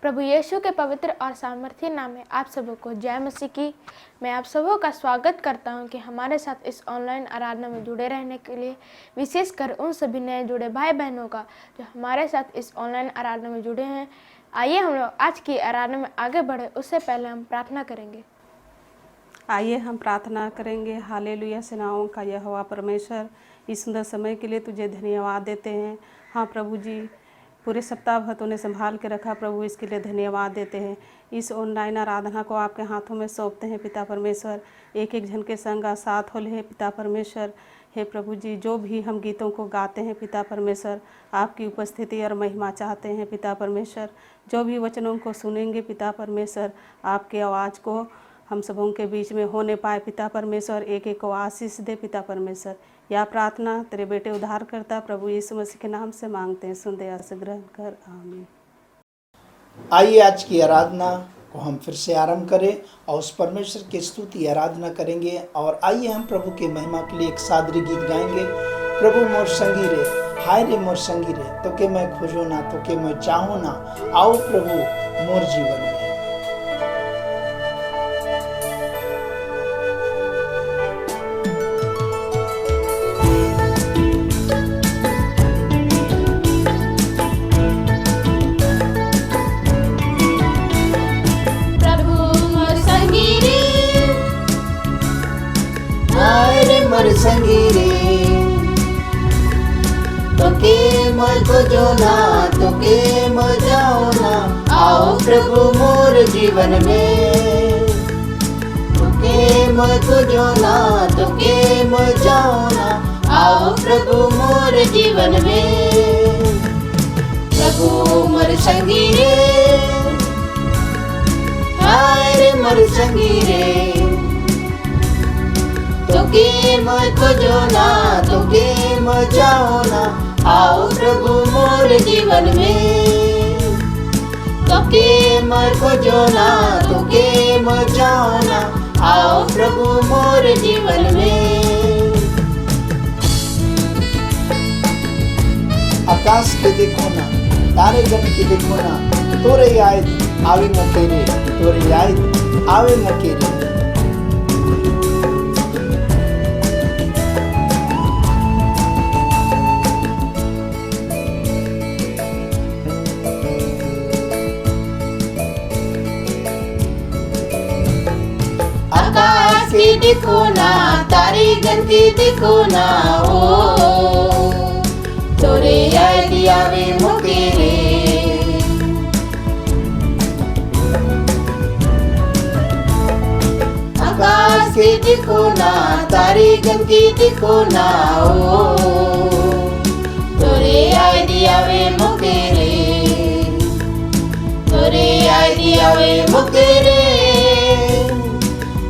प्रभु यीशु के पवित्र और सामर्थ्य नाम में आप सबों को जय मसीह की। मैं आप सबों का स्वागत करता हूं कि हमारे साथ इस ऑनलाइन आराधना में जुड़े रहने के लिए, विशेषकर उन सभी नए जुड़े भाई बहनों का जो हमारे साथ इस ऑनलाइन आराधना में जुड़े हैं। आइए हम लोग आज की आराधना में आगे बढ़े, उससे पहले हम प्रार्थना करेंगे। आइए हम प्रार्थना करेंगे। हालेलुया। सेनाओं का यहोवा परमेश्वर, इस सुंदर समय के लिए तुझे धन्यवाद देते हैं। हाँ प्रभु जी, पूरे सप्ताह भर तूने संभाल के रखा प्रभु, इसके लिए धन्यवाद देते हैं। इस ऑनलाइन आराधना को आपके हाथों में सौंपते हैं पिता परमेश्वर। एक एक जन के संग साथ हो ले पिता परमेश्वर। हे प्रभु जी, जो भी हम गीतों को गाते हैं पिता परमेश्वर, आपकी उपस्थिति और महिमा चाहते हैं पिता परमेश्वर। जो भी वचनों को सुनेंगे पिता परमेश्वर, आपके आवाज़ को हम सबों के बीच में होने पाए पिता परमेश्वर। एक एक को आशीष दे पिता परमेश्वर। यह प्रार्थना तेरे बेटे उद्धार करता प्रभु यीशु मसीह के नाम से मांगते हैं, सुन दया से ग्रहण कर, आमीन। आइए आज की आराधना को हम फिर से आरंभ करें और उस परमेश्वर की स्तुति आराधना करेंगे। और आइए हम प्रभु की महिमा के लिए एक सादरी गीत गाएंगे। प्रभु मोर संगी रे, हाय रे मोर संगी रे, तो के मैं खोजो ना, तो के मैं चाहूँ ना, आओ प्रभु मोर जीवन में। मोर संगी रे, तोके मैं खोजो ना, तोके मैं जाओ ना, आओ प्रभु मोर जीवन में। तोके मैं खोजो ना, तोके मैं जाओ ना, आओ प्रभु मोर जीवन में। प्रभु मोर संगी रे, हाय रे मोर संगी रे, तोके मैं खोजो ना, तोके मैं जाओ ना, आओ प्रभु मोर जीवन में। तोके मैं खोजो ना, तोके मैं जाओ ना, आओ प्रभु मोर जीवन में। आकाश के देखो ना, तारे गण के देखो ना, तोरे याद आवे मकेरे, तोरे याद आवे मकेरे। आकाश के देखो ना, तारे गण के देखो ना, ओ तोरे याद आवे मकेरे। आकाश के देखो ना, तारे गण के देखो ना, ओ तोरे याद आवे मकेरे, तोरे याद आवे मकेरे,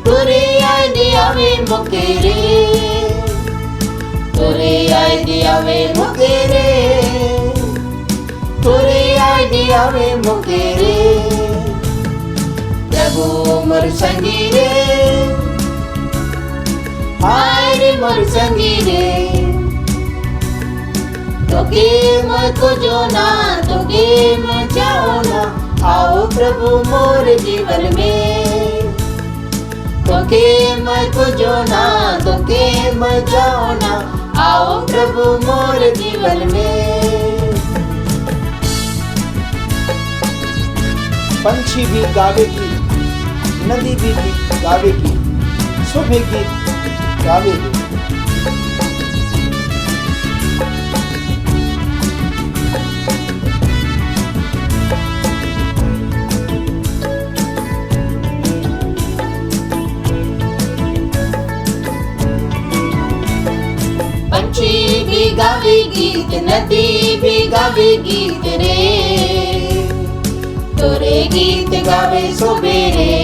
तोरे याद आवे मकेरे, तोरे याद आवे मकेरे, तोरे याद आवे मकेरे। प्रभु मोर संगी रे, हाय रे मोर संगी रे, तोके मैं खोजो ना, तोके मैं जाओ ना, आओ प्रभु मोर जीवन में। तोके मैं खोजो ना, तोके मैं जाओ ना, आओ प्रभु मोर जीवन में। पंछी भी गावेगी, नदी भी गावेगी, सुबह गीत गावेगी। पंछी भी गावे गीत, नदी भी गावे गीत रे, तोरे गीत गावे सुबेरे।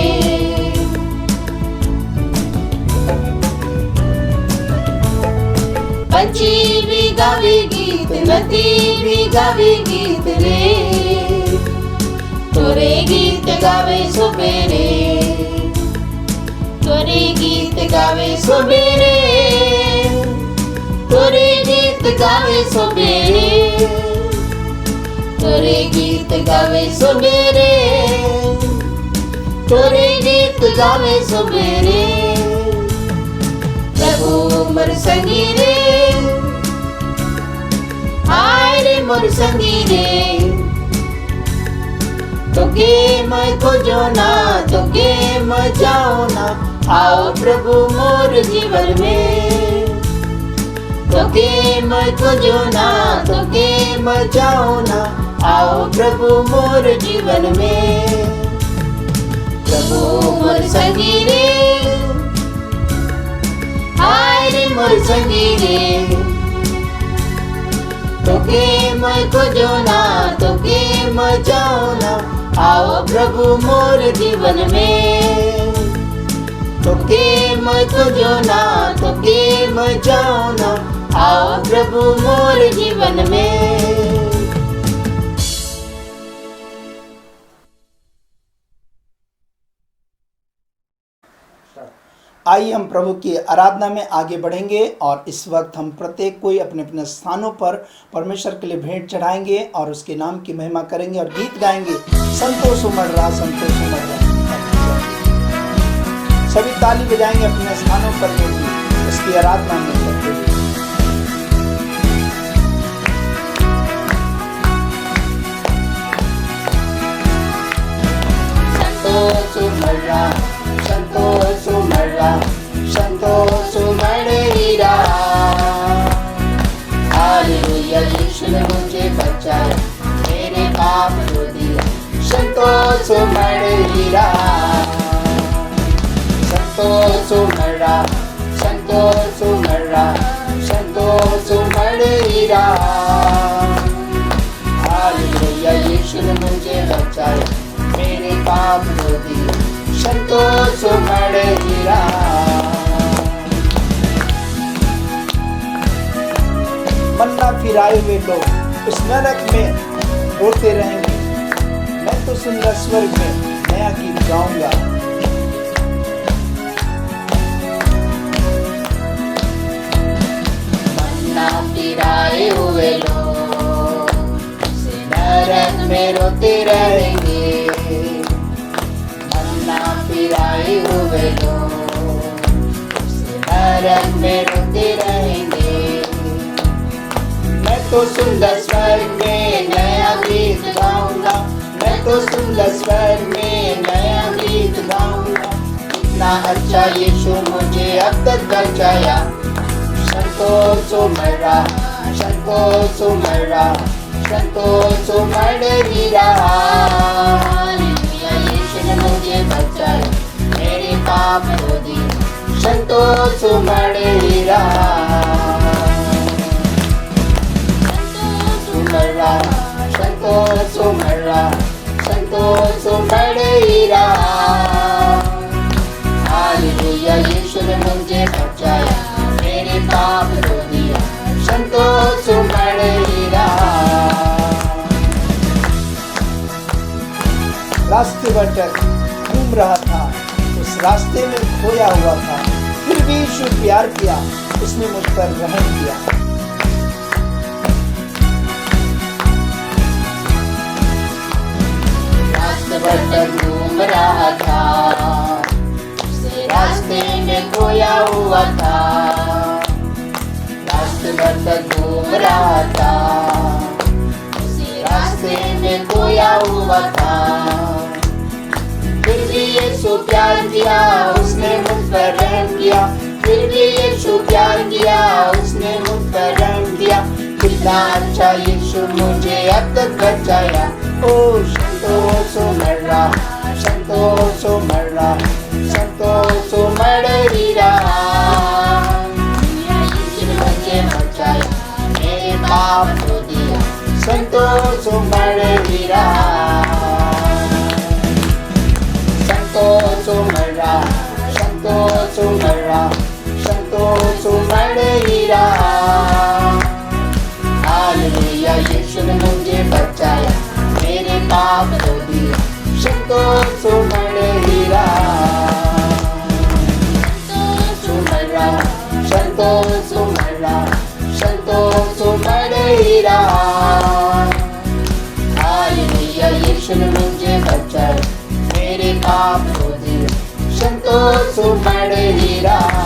पंछी भी गावे गीत, नदी भी गावे गीत रे, तोरे गीत गावे सुबेरे, तोरे गीत गावे सुबेरे, तोरे गीत गावे सुबेरे। तोरे गीत गावे सवेरे, तोरे गीत गावे सवेरे। प्रभु मोर संगी रे, हाय रे मोर संगी रे। तोके मैं खोजो ना, तोके मैं जाओ ना, आओ प्रभु मोर जीवन में। तोके मैं खोजो ना, तोके मैं जाओ ना, आओ प्रभु मोर जीवन में। प्रभु मोर संगी रे, हाय रे मोर संगी रे। तोके मैं खोजो ना, तोके मैं जाओ ना, आओ प्रभु मोर जीवन में। तोके मैं खोजो ना, तोके मैं जाओ ना, आओ प्रभु मोर जीवन में। आइए हम प्रभु की आराधना में आगे बढ़ेंगे और इस वक्त हम प्रत्येक कोई अपने अपने स्थानों पर परमेश्वर के लिए भेंट चढ़ाएंगे और उसके नाम की महिमा करेंगे और गीत गाएंगे। संतोष उमड़ रहा, संतोष उमड़ रहा। सभी ताली बजाएंगे अपने स्थानों पर भी उसकी आराधना में करते हुए। संतोष उमड़ रहा, संतोष उमड़ रहा, संतोष उमड़ ही रहा। हालेलुया, यीशु ने मुझे बचाया, मेरे पाप धो दिया। संतोष उमड़ ही रहा, संतोष उमड़ रहा, संतोष उमड़ रहा, संतोष उमड़ ही रहा। हालेलुया, यीशु ने मुझे बचाया, मेरे पाप धो दिए। संतोष उमड़ ही रहा। मन्ना फिराए हुए लोग उस नरक में रोते रहेंगे, मैं तो सुंदर स्वर्ग में नया गीत गाऊंगा। मन्ना फिराए हुए लोग उस नरक में रोते रहेंगे। फिराए हुए लोग उस नरक में रोते रहेंगे। मैं तो सुंदर स्वर्ग में नया गीत गाऊंगा, मैं तो सुंदर स्वर्ग में नया गीत गाऊंगा। इतना अच्छा यीशु मुझे अब तक बचाया। संतोष उमड़ रहा, संतोष उमड़ रहा, संतोष उमड़ ही रहा। मुझे बचाया, मेरे पाप धो दिए। संतोष उमड़ ही रहा, संतोष उमड़ रहा, संतोष उमड़ रहा, संतोष उमड़ ही रहा। हालेलुया, यीशु ने मुझे बचाया, मेरे पाप धो दिया। संतोष उमड़ ही रहा। रास्ते भटक घूम रहा था, उस रास्ते में खोया हुआ था, फिर भी यीशु प्यार किया, उसने मुझ पर रहम किया। रास्ते भटक घूम रहा था, उस रास्ते में खोया हुआ था। रास्ते भटक घूम रहा था, उस रास्ते में खोया हुआ था। फिर भी यीशु प्यार किया, उसने मुझ पर रहम किया। फिर भी यीशु प्यार किया, उसने मुझ पर रहम किया। कितना अच्छा यीशु मुझे अब तक बचाया। ओ संतोष उमड़ रहा, संतोष उमड़ रहा, संतोष उमड़ ही रहा। यीशु ने मुझे बचाया, मेरे पाप धो दिया। संतोष उमड़ ही रहा, संतोष उमड़ रहा, संतोष उमड़ रहा, संतोष उमड़ ही रहा। हालेलुया, यीशु ने मुझे बचाया, मेरे पाप धो दिए। संतोष उमड़ ही रहा, संतोष उमड़ रहा, संतोष उमड़ रहा, संतोष उमड़ ही रहा। हालेलुया यीशु ने मुझे बचाए, मेरे पाप धोए, संतोष उमड़ ही रहा।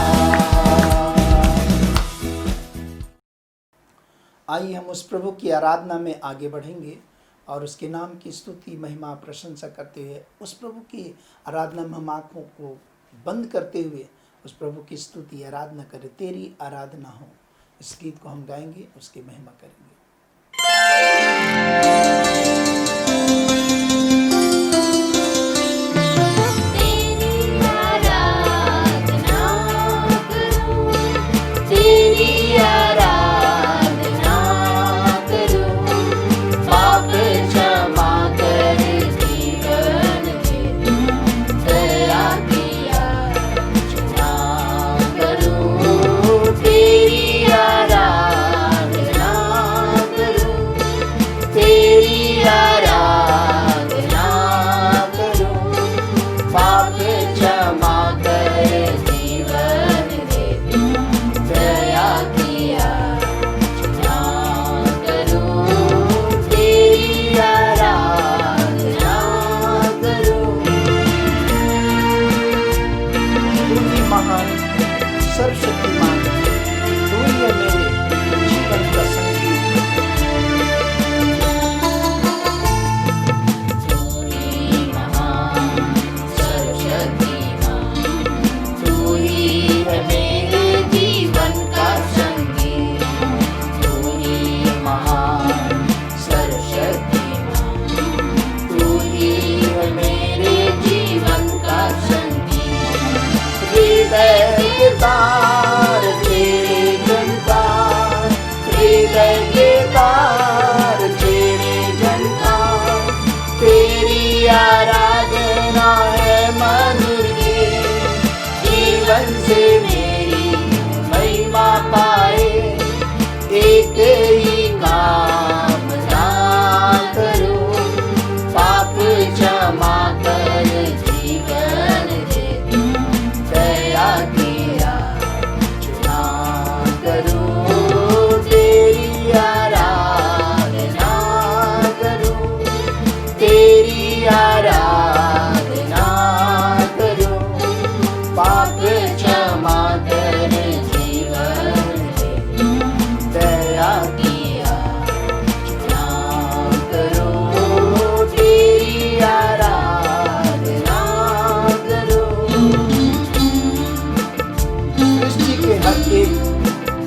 आइए हम उस प्रभु की आराधना में आगे बढ़ेंगे और उसके नाम की स्तुति महिमा प्रशंसा करते हुए उस प्रभु की आराधना में हम आँखों को बंद करते हुए उस प्रभु की स्तुति आराधना करें। तेरी आराधना हो, इस गीत को हम गाएंगे, उसकी महिमा करेंगे। सर्वशक्तिमान तू ही है मेरे जीवन का संगीत। तू ही महान सर्वशक्तिमान, तू ही है मेरे जीवन का संगीत। तू ही महान सर्वशक्तिमान, तू ही है मेरे जीवन का संगीत। हृदय के तार तेरे झनकार, हृदय के तार तेरे झनकार, तेरी आराधना है मधुर गीत। जीवन से मेरी महिमा पाए, एक ही काम ना करूं, पाप क्षमा कर जीवन दे, दया किया चुना करूं, तेरी आराधना करूं, तेरी आराधना करूं, पाप क्षमा कर जीवन दे, दया किया चुना करूं, तेरी आराधना करूं। सृष्टि के हर एक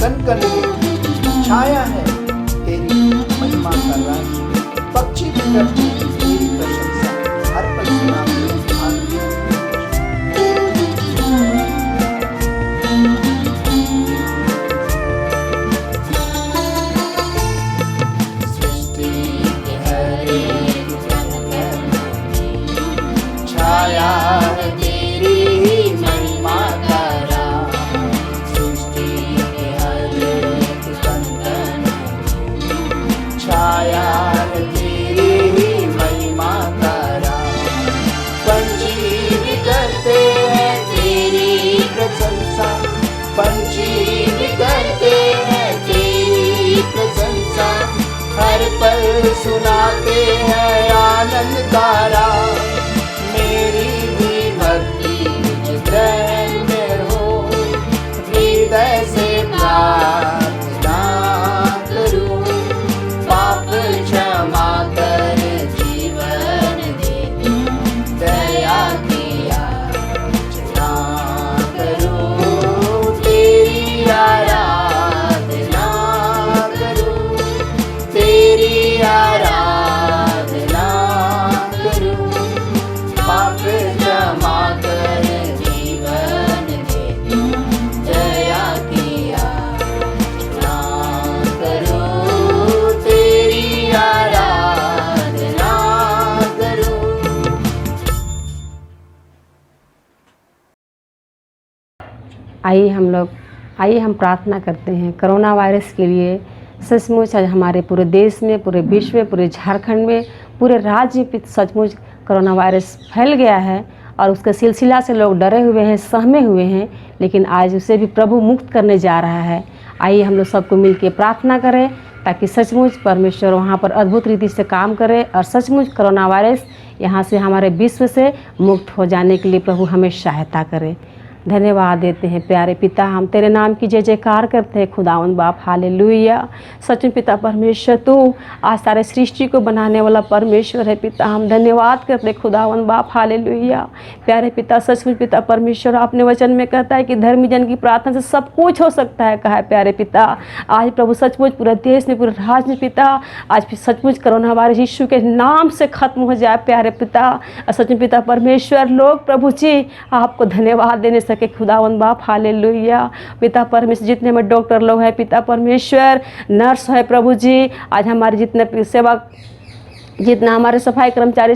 कण कण में छाया है तेरी महिमा का राज्य। पक्षी भी करते हैं तेरी प्रशंसा, हर पल सुनाते हैं आनंद। सृष्टि के हर एक कण कण में छाया है तेरी महिमा का राज। सृष्टि के हर एक कण कण में छाया है तेरी महिमा का राज। पंछी भी करते हैं तेरी प्रशंसा, पंछी भी करते हैं तेरी प्रशंसा, हर पल सुनाते हैं आनंद का राग। मेरी भी भक्ति तुझ ग्रहण में हो, हृदय से प्रार्थना करूं, पाप क्षमा कर जीवन दे, दया किया चुना करूं, तेरी आराधना करूं, तेरी आराधना करूं, पाप क्षमा कर जीवन दे, दया किया चुना करूं, तेरी आराधना करूं। आइए हम प्रार्थना करते हैं कोरोना वायरस के लिए। सचमुच आज हमारे पूरे देश में, पूरे विश्व में, पूरे झारखंड में, पूरे राज्य में सचमुच कोरोना वायरस फैल गया है और उसके सिलसिला से लोग डरे हुए हैं, सहमे हुए हैं, लेकिन आज उसे भी प्रभु मुक्त करने जा रहा है। आइए हम लोग सबको मिल के प्रार्थना करें ताकि सचमुच परमेश्वर वहाँ पर अद्भुत रीति से काम करे और सचमुच कोरोना वायरस यहाँ से हमारे विश्व से मुक्त हो जाने के लिए प्रभु हमें सहायता करे। धन्यवाद देते हैं प्यारे पिता, हम तेरे नाम की जय जयकार करते हैं खुदावंद बाप। हालेलुया। सच पिता परमेश्वर तू आज सारे सृष्टि को बनाने वाला परमेश्वर है पिता, हम धन्यवाद करते हैं खुदावंद बाप। हालेलुया। प्यारे पिता सचमुच पिता परमेश्वर अपने वचन में कहता है कि धर्मी जन की प्रार्थना से सब कुछ हो सकता है, कहा है प्यारे पिता। आज प्रभु सचमुच पूरे देश में पूरे राज्य में पिता आज सचमुच कोरोना वायरस यीशु के नाम से खत्म हो जाए प्यारे पिता। सचमुच पिता परमेश्वर लोग प्रभु जी आपको धन्यवाद देने सके खुदावंद बाप। हालेलुया। पिता परमेश्वर जितने में डॉक्टर लोग हैं पिता परमेश्वर, नर्स है प्रभु जी, आज हमारे जितने सेवा जितना हमारे सफाई कर्मचारी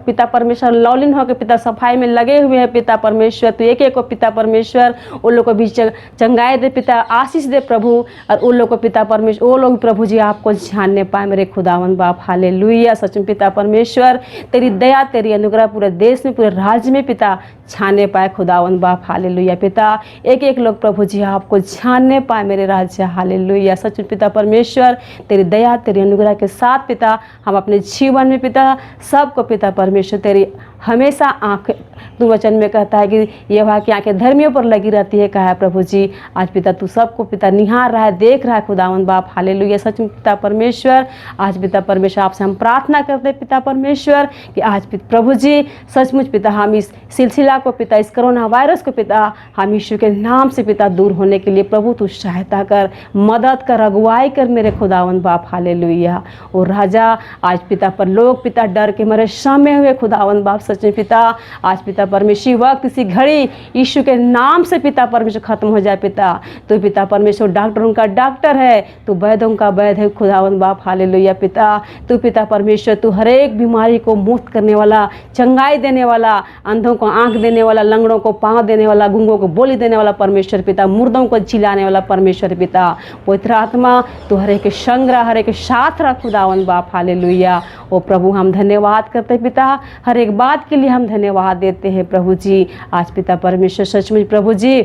पिता परमेश्वर लॉलिन होकर पिता सफाई में लगे हुए हैं पिता परमेश्वर, तो एक एक को पिता परमेश्वर उन लोग को भी चंगाई दे पिता, आशीष दे प्रभु। और उन लोग को पिता परमेश्वर वो लोग प्रभु जी आपको जानने पाए मेरे खुदावन बाप। हालेलुया। सच में पिता परमेश्वर तेरी दया तेरी अनुग्रह पूरे देश में पूरे राज्य में पिता छाने पाए खुदावन बाप। हालेलुया। पिता एक एक लोग प्रभु जी आपको जानने पाए मेरे राज्य। हालेलुया। सच में पिता परमेश्वर तेरी दया तेरी अनुग्रह के साथ पिता हम अपने जीवन में पिता सबको पिता परमेश्वर तेरी हमेशा आँख तू वचन में कहता है कि यहोवा की आंखें धर्मियों पर लगी रहती है, कहा है प्रभु जी। आज पिता तू सबको पिता निहार रहा है, देख रहा है खुदावन बाप। हालेलुया। सच में पिता परमेश्वर आज पिता परमेश्वर आपसे हम प्रार्थना करते हैं पिता परमेश्वर कि आज प्रभु जी सचमुच पिता हम इस सिलसिला को पिता इस कोरोना वायरस को पिता हम यीशु के नाम से पिता दूर होने के लिए प्रभु तू सहायता कर, मदद कर, अगुवाई कर मेरे खुदावन बाप। हालेलुया। और राजा आज पिता पर लोग पिता डर के मरे शामे हुए खुदावन बाप। सच में पिता आज पिता परमेश्वर वक्त इसी घड़ी यीशु के नाम से पिता परमेश्वर खत्म हो जाए पिता। तो पिता परमेश्वर डॉक्टरों का डॉक्टर है, तू वैद्यों का वैध है खुदावन बाप। हालेलुया। पिता तू पिता परमेश्वर तू हर एक बीमारी को मुक्त करने वाला, चंगाई देने वाला, अंधों को आंख देने वाला, लंगड़ों को पाँव देने वाला, गूंगों को बोली देने वाला परमेश्वर पिता, मुर्दों को जिलाने वाला परमेश्वर पिता। पवित्र आत्मा तू हर एक संग रहा, हर एक साथ रहा खुदावन बाप। हालेलुया। ओ प्रभु हम धन्यवाद करते पिता, हर एक बात के लिए हम धन्यवाद देते हैं प्रभु जी। आज पिता परमेश्वर सचमुच प्रभु जी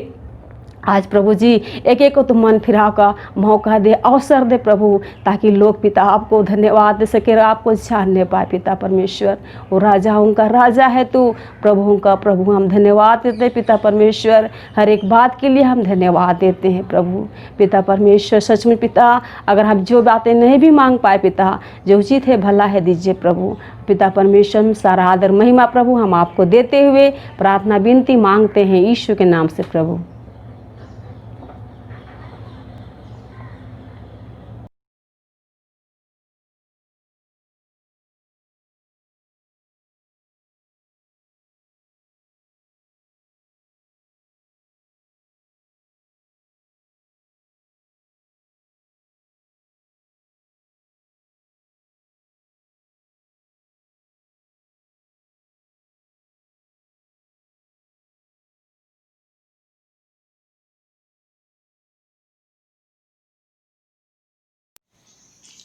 आज प्रभु जी एक एक को तुम मन फिराव का मौका दे, अवसर दे प्रभु, ताकि लोग पिता आपको धन्यवाद दे सके, आपको जानने पाए पिता परमेश्वर। वो राजाओं का राजा है तू, प्रभुओं का प्रभु। हम धन्यवाद देते हैं पिता परमेश्वर, हर एक बात के लिए हम धन्यवाद देते हैं प्रभु। पिता परमेश्वर सच में पिता अगर हम जो बातें नहीं भी मांग पाए पिता, जो उचित है भला है दीजिए प्रभु। पिता परमेश्वर सारा आदर महिमा प्रभु हम आपको देते हुए प्रार्थना विनती मांगते हैं यीशु के नाम से प्रभु।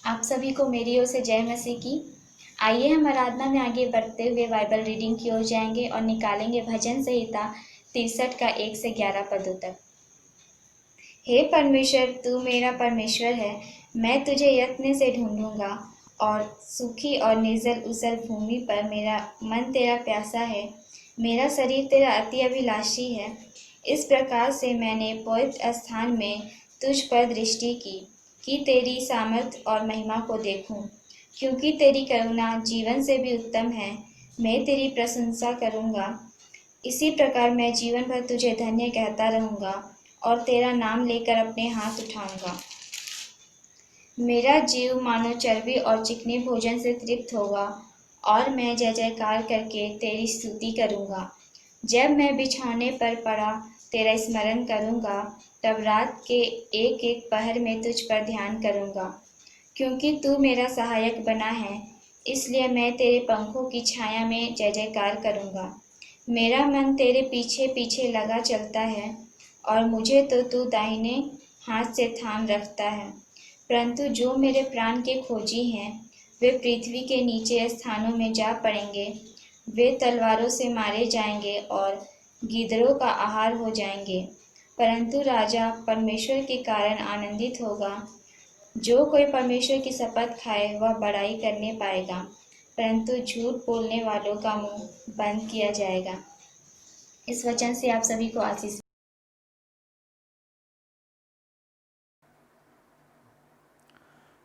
आप सभी को मेरी ओर से जय मसीह की। आइए हम आराधना में आगे बढ़ते हुए बाइबल रीडिंग की ओर जाएंगे और निकालेंगे भजन संहिता 63 का 1 से 11 पदों तक। हे परमेश्वर तू मेरा परमेश्वर है, मैं तुझे यत्न से ढूंढूंगा और सूखी और निर्जल उसल भूमि पर मेरा मन तेरा प्यासा है, मेरा शरीर तेरा अति अभिलाषी है। इस प्रकार से मैंने पवित्र स्थान में तुझ पर दृष्टि की कि तेरी सामर्थ और महिमा को देखूं, क्योंकि तेरी करुणा जीवन से भी उत्तम है। मैं तेरी प्रशंसा करूंगा, इसी प्रकार मैं जीवन भर तुझे धन्य कहता रहूंगा और तेरा नाम लेकर अपने हाथ उठाऊंगा। मेरा जीव मानो चर्बी और चिकने भोजन से तृप्त होगा और मैं जय जयकार करके तेरी स्तुति करूंगा। जब मैं बिछौने पर पड़ा तेरा स्मरण करूंगा, तब रात के एक एक पहर में तुझ पर ध्यान करूंगा। क्योंकि तू मेरा सहायक बना है, इसलिए मैं तेरे पंखों की छाया में जय जयकार करूंगा। मेरा मन तेरे पीछे पीछे लगा चलता है और मुझे तो तू दाहिने हाथ से थाम रखता है। परंतु जो मेरे प्राण के खोजी हैं, वे पृथ्वी के नीचे स्थानों में जा पड़ेंगे। वे तलवारों से मारे जाएंगे और गीदड़ों का आहार हो जाएंगे। परंतु राजा परमेश्वर के कारण आनंदित होगा जो कोई परमेश्वर की शपथ खाए वह बड़ाई करने पाएगा, परंतु झूठ बोलने वालों का मुंह बंद किया जाएगा। इस वचन से आप सभी को आशीष।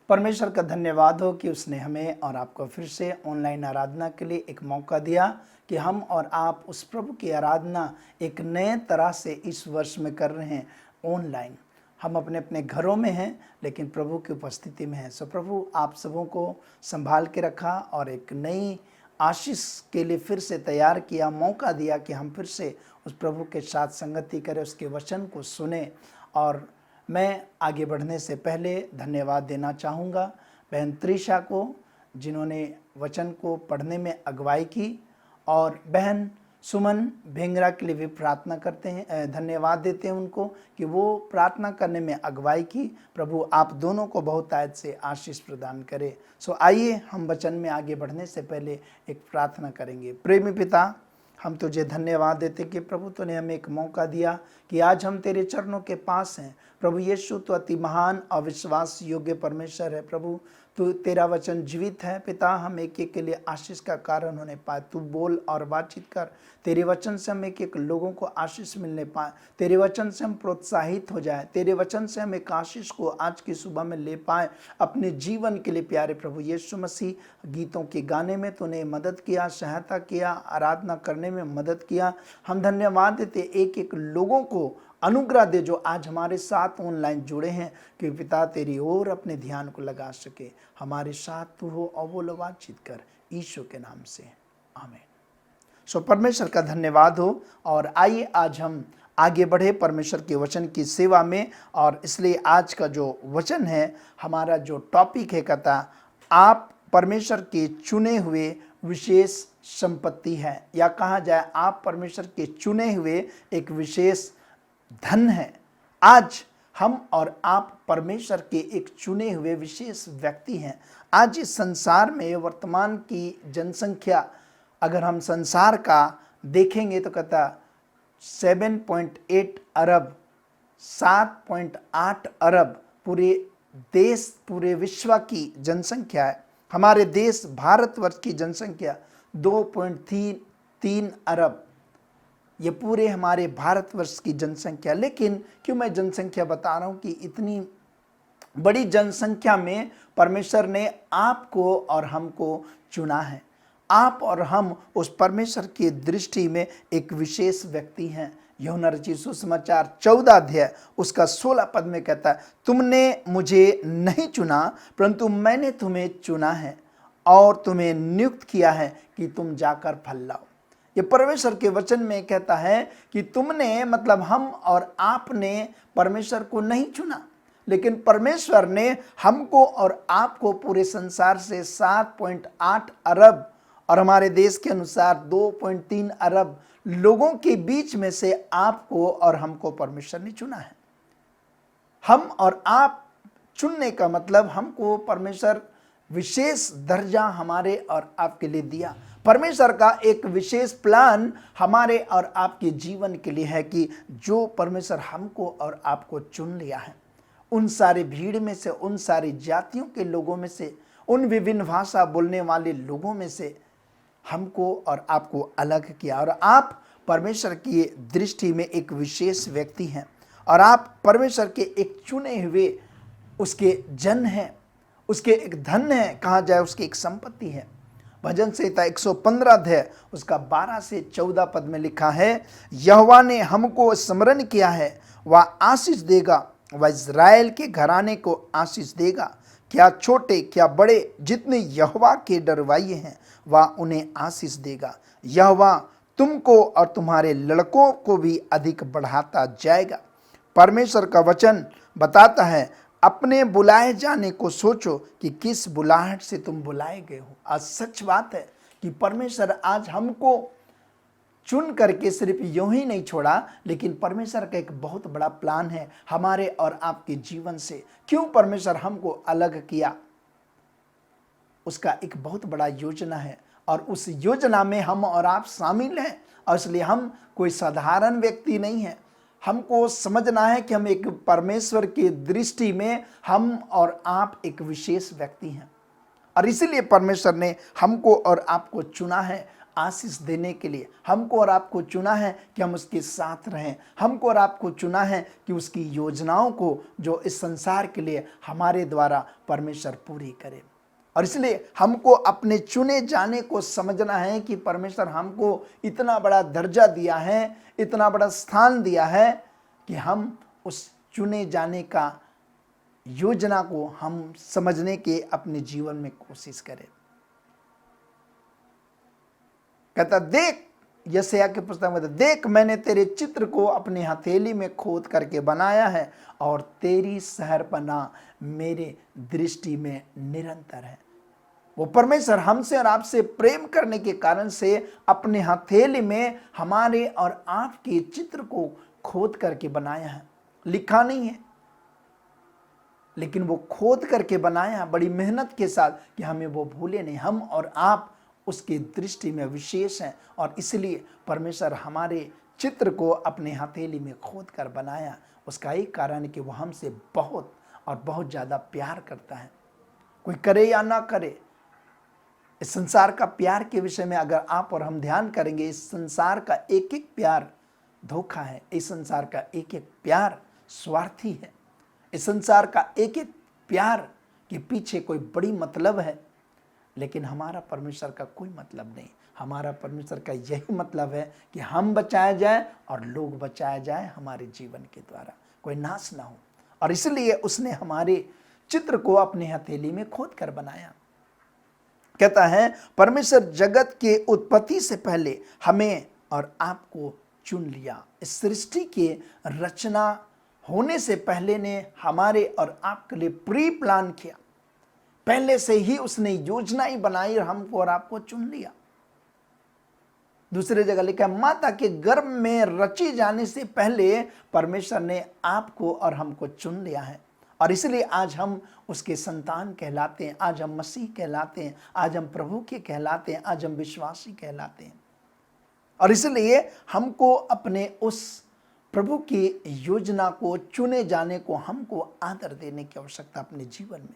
परमेश्वर का धन्यवाद हो कि उसने हमें और आपको फिर से ऑनलाइन आराधना के लिए एक मौका दिया कि हम और आप उस प्रभु की आराधना एक नए तरह से इस वर्ष में कर रहे हैं ऑनलाइन। हम अपने अपने घरों में हैं लेकिन प्रभु की उपस्थिति में हैं। सो प्रभु आप सबों को संभाल के रखा और एक नई आशीष के लिए फिर से तैयार किया, मौका दिया कि हम फिर से उस प्रभु के साथ संगति करें, उसके वचन को सुने। और मैं आगे बढ़ने से पहले धन्यवाद देना चाहूँगा बहन त्रिशा को, जिन्होंने वचन को पढ़ने में अगुवाई की, और बहन सुमन भेंगरा के लिए भी प्रार्थना करते हैं, धन्यवाद देते हैं उनको कि वो प्रार्थना करने में अगुवाई की। प्रभु आप दोनों को बहुत आयत से आशीष प्रदान करे। सो आइए हम वचन में आगे बढ़ने से पहले एक प्रार्थना करेंगे। प्रेमी पिता, हम तुझे धन्यवाद देते कि प्रभु तूने हमें एक मौका दिया कि आज हम तेरे चरणों के पास हैं। प्रभु यीशु तो अति महान अविश्वास योग्य परमेश्वर है। प्रभु तू तेरा वचन जीवित है। पिता, हम एक एक के लिए आशीष का कारण होने पाए। तू बोल और बातचीत कर। तेरे वचन से हम एक एक लोगों को आशीष मिलने पाए। तेरे वचन से हम प्रोत्साहित हो जाए। तेरे वचन से हम एक आशीष को आज की सुबह में ले पाए अपने जीवन के लिए। प्यारे प्रभु यीशु मसीह, गीतों के गाने में तूने मदद किया, सहायता किया, आराधना करने में मदद किया। हम धन्यवाद देते एक एक लोगों को अनुग्रह दे जो आज हमारे साथ ऑनलाइन जुड़े हैं, कि पिता तेरी ओर अपने ध्यान को लगा सके। हमारे साथ तू हो और वो बातचीत कर, यीशु के नाम से आमीन। सो परमेश्वर का धन्यवाद हो। और आइए आज हम आगे बढ़े परमेश्वर के वचन की सेवा में। और इसलिए आज का जो वचन है, हमारा जो टॉपिक है, कहता आप परमेश्वर के चुने हुए विशेष संपत्ति है, या कहा जाए आप परमेश्वर के चुने हुए एक विशेष धन है। आज हम और आप परमेश्वर के एक चुने हुए विशेष व्यक्ति हैं। आज इस संसार में वर्तमान की जनसंख्या अगर हम संसार का देखेंगे तो कहता 7.8 अरब, 7.8 अरब पूरे देश, पूरे विश्व की जनसंख्या है। हमारे देश भारतवर्ष की जनसंख्या 2.3 अरब, ये पूरे हमारे भारतवर्ष की जनसंख्या। लेकिन क्यों मैं जनसंख्या बता रहा हूँ कि इतनी बड़ी जनसंख्या में परमेश्वर ने आपको और हमको चुना है। आप और हम उस परमेश्वर की दृष्टि में एक विशेष व्यक्ति हैं। यूहन्ना रचित सुसमाचार 14 अध्याय उसका 16 पद में कहता है, तुमने मुझे नहीं चुना परंतु मैंने तुम्हें चुना है और तुम्हें नियुक्त किया है कि तुम जाकर फल लाओ। ये परमेश्वर के वचन में कहता है कि तुमने, मतलब हम और आपने परमेश्वर को नहीं चुना, लेकिन परमेश्वर ने हमको और आपको पूरे संसार से 7.8 अरब और हमारे देश के अनुसार 2.3 अरब लोगों के बीच में से आपको और हमको परमेश्वर ने चुना है। हम और आप चुनने का मतलब हमको परमेश्वर विशेष दर्जा हमारे और आपके लिए दिया। परमेश्वर का एक विशेष प्लान हमारे और आपके जीवन के लिए है कि जो परमेश्वर हमको और आपको चुन लिया है, उन सारी भीड़ में से, उन सारी जातियों के लोगों में से, उन विभिन्न भाषा बोलने वाले लोगों में से हमको और आपको अलग किया। और आप परमेश्वर की दृष्टि में एक विशेष व्यक्ति हैं और आप परमेश्वर के एक चुने हुए उसके जन हैं, उसके एक धन है, कहा जाए उसकी एक संपत्ति है। भजन संहिता 115 अध्याय उसका 12 से 14 पद में लिखा है, यहोवा ने हमको स्मरण किया है, वह आशीष देगा, वह इज़राइल के घराने को आशीष देगा। क्या छोटे क्या बड़े जितने यहोवा के डरवाइए हैं वह उन्हें आशीष देगा। यहोवा तुमको और तुम्हारे लड़कों को भी अधिक बढ़ाता जाएगा। परमेश्वर का वचन बताता है, अपने बुलाए जाने को सोचो कि किस बुलाहट से तुम बुलाए गए हो। आज सच बात है कि परमेश्वर आज हमको चुन करके सिर्फ यूं ही नहीं छोड़ा, लेकिन परमेश्वर का एक बहुत बड़ा प्लान है हमारे और आपके जीवन से। क्यों परमेश्वर हमको अलग किया, उसका एक बहुत बड़ा योजना है और उस योजना में हम और आप शामिल हैं। और इसलिए हम कोई साधारण व्यक्ति नहीं है, हमको समझना है कि हम एक परमेश्वर की दृष्टि में हम और आप एक विशेष व्यक्ति हैं, और इसीलिए परमेश्वर ने हमको और आपको चुना है आशीष देने के लिए। हमको और आपको चुना है कि हम उसके साथ रहें। हमको और आपको चुना है कि उसकी योजनाओं को जो इस संसार के लिए हमारे द्वारा परमेश्वर पूरी करे। और इसलिए हमको अपने चुने जाने को समझना है कि परमेश्वर हमको इतना बड़ा दर्जा दिया है, इतना बड़ा स्थान दिया है कि हम उस चुने जाने का योजना को हम समझने के अपने जीवन में कोशिश करें। कहता देख, यशायाह के पुस्तक में, देख मैंने तेरे चित्र को अपनी हथेली में खोद करके बनाया है और तेरी शहरपनाह मेरे दृष्टि में निरंतर है। वो परमेश्वर हमसे और आपसे प्रेम करने के कारण से अपने हथेली में हमारे और आपके चित्र को खोद करके बनाया है। लिखा नहीं है, लेकिन वो खोद करके बनाया बड़ी मेहनत के साथ कि हमें वो भूले नहीं। हम और आप उसकी दृष्टि में विशेष हैं, और इसलिए परमेश्वर हमारे चित्र को अपने हथेली में खोद कर बनाया। उसका एक कारण है कि वो हमसे बहुत और बहुत ज़्यादा प्यार करता है। कोई करे या ना करे, इस संसार का प्यार के विषय में अगर आप और हम ध्यान करेंगे, इस संसार का एक एक प्यार धोखा है। इस संसार का एक एक प्यार स्वार्थी है। इस संसार का एक एक प्यार के पीछे कोई बड़ी मतलब है, लेकिन हमारा परमेश्वर का कोई मतलब नहीं। हमारा परमेश्वर का यही मतलब है कि हम बचाया जाए और लोग बचाया जाए हमारे जीवन के द्वारा, कोई नाश ना हो। और इसलिए उसने हमारे चित्र को अपने हथेली में खोद कर बनाया। कहता है परमेश्वर जगत के उत्पत्ति से पहले हमें और आपको चुन लिया। इस सृष्टि के रचना होने से पहले ने हमारे और आपके लिए प्री प्लान किया। पहले से ही उसने योजना ही बनाई और हमको और आपको चुन लिया। दूसरी जगह लिखा है माता के गर्भ में रची जाने से पहले परमेश्वर ने आपको और हमको चुन लिया है, और इसलिए आज हम उसके संतान कहलाते हैं। आज हम मसीह कहलाते हैं, आज हम प्रभु के कहलाते हैं, आज हम विश्वासी कहलाते हैं। और इसलिए हमको अपने उस प्रभु की योजना को, चुने जाने को हमको आदर देने की आवश्यकता अपने जीवन में।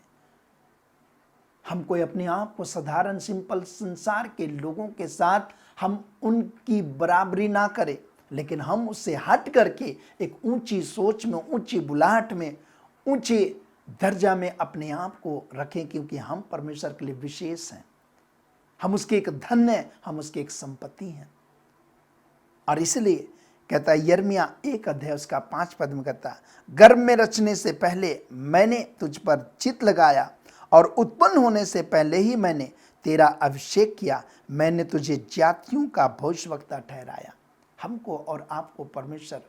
हम कोई अपने आप को साधारण सिंपल संसार के लोगों के साथ हम उनकी बराबरी ना करें, लेकिन हम उससे हट करके एक ऊंची सोच में, ऊंची बुलाहट में, ऊंचे दर्जा में अपने आप को रखें, क्योंकि हम परमेश्वर के लिए विशेष हैं। हम उसके एक धन हैं, हम उसकी एक संपत्ति हैं। और इसलिए कहता है यिर्मयाह 1 अध्याय उसका 5 पद में कहता है गर्भ में रचने से पहले मैंने तुझ पर चित्त लगाया और उत्पन्न होने से पहले ही मैंने तेरा अभिषेक किया। मैंने तुझे जातियों का भविष्यवक्ता ठहराया। हमको और आपको परमेश्वर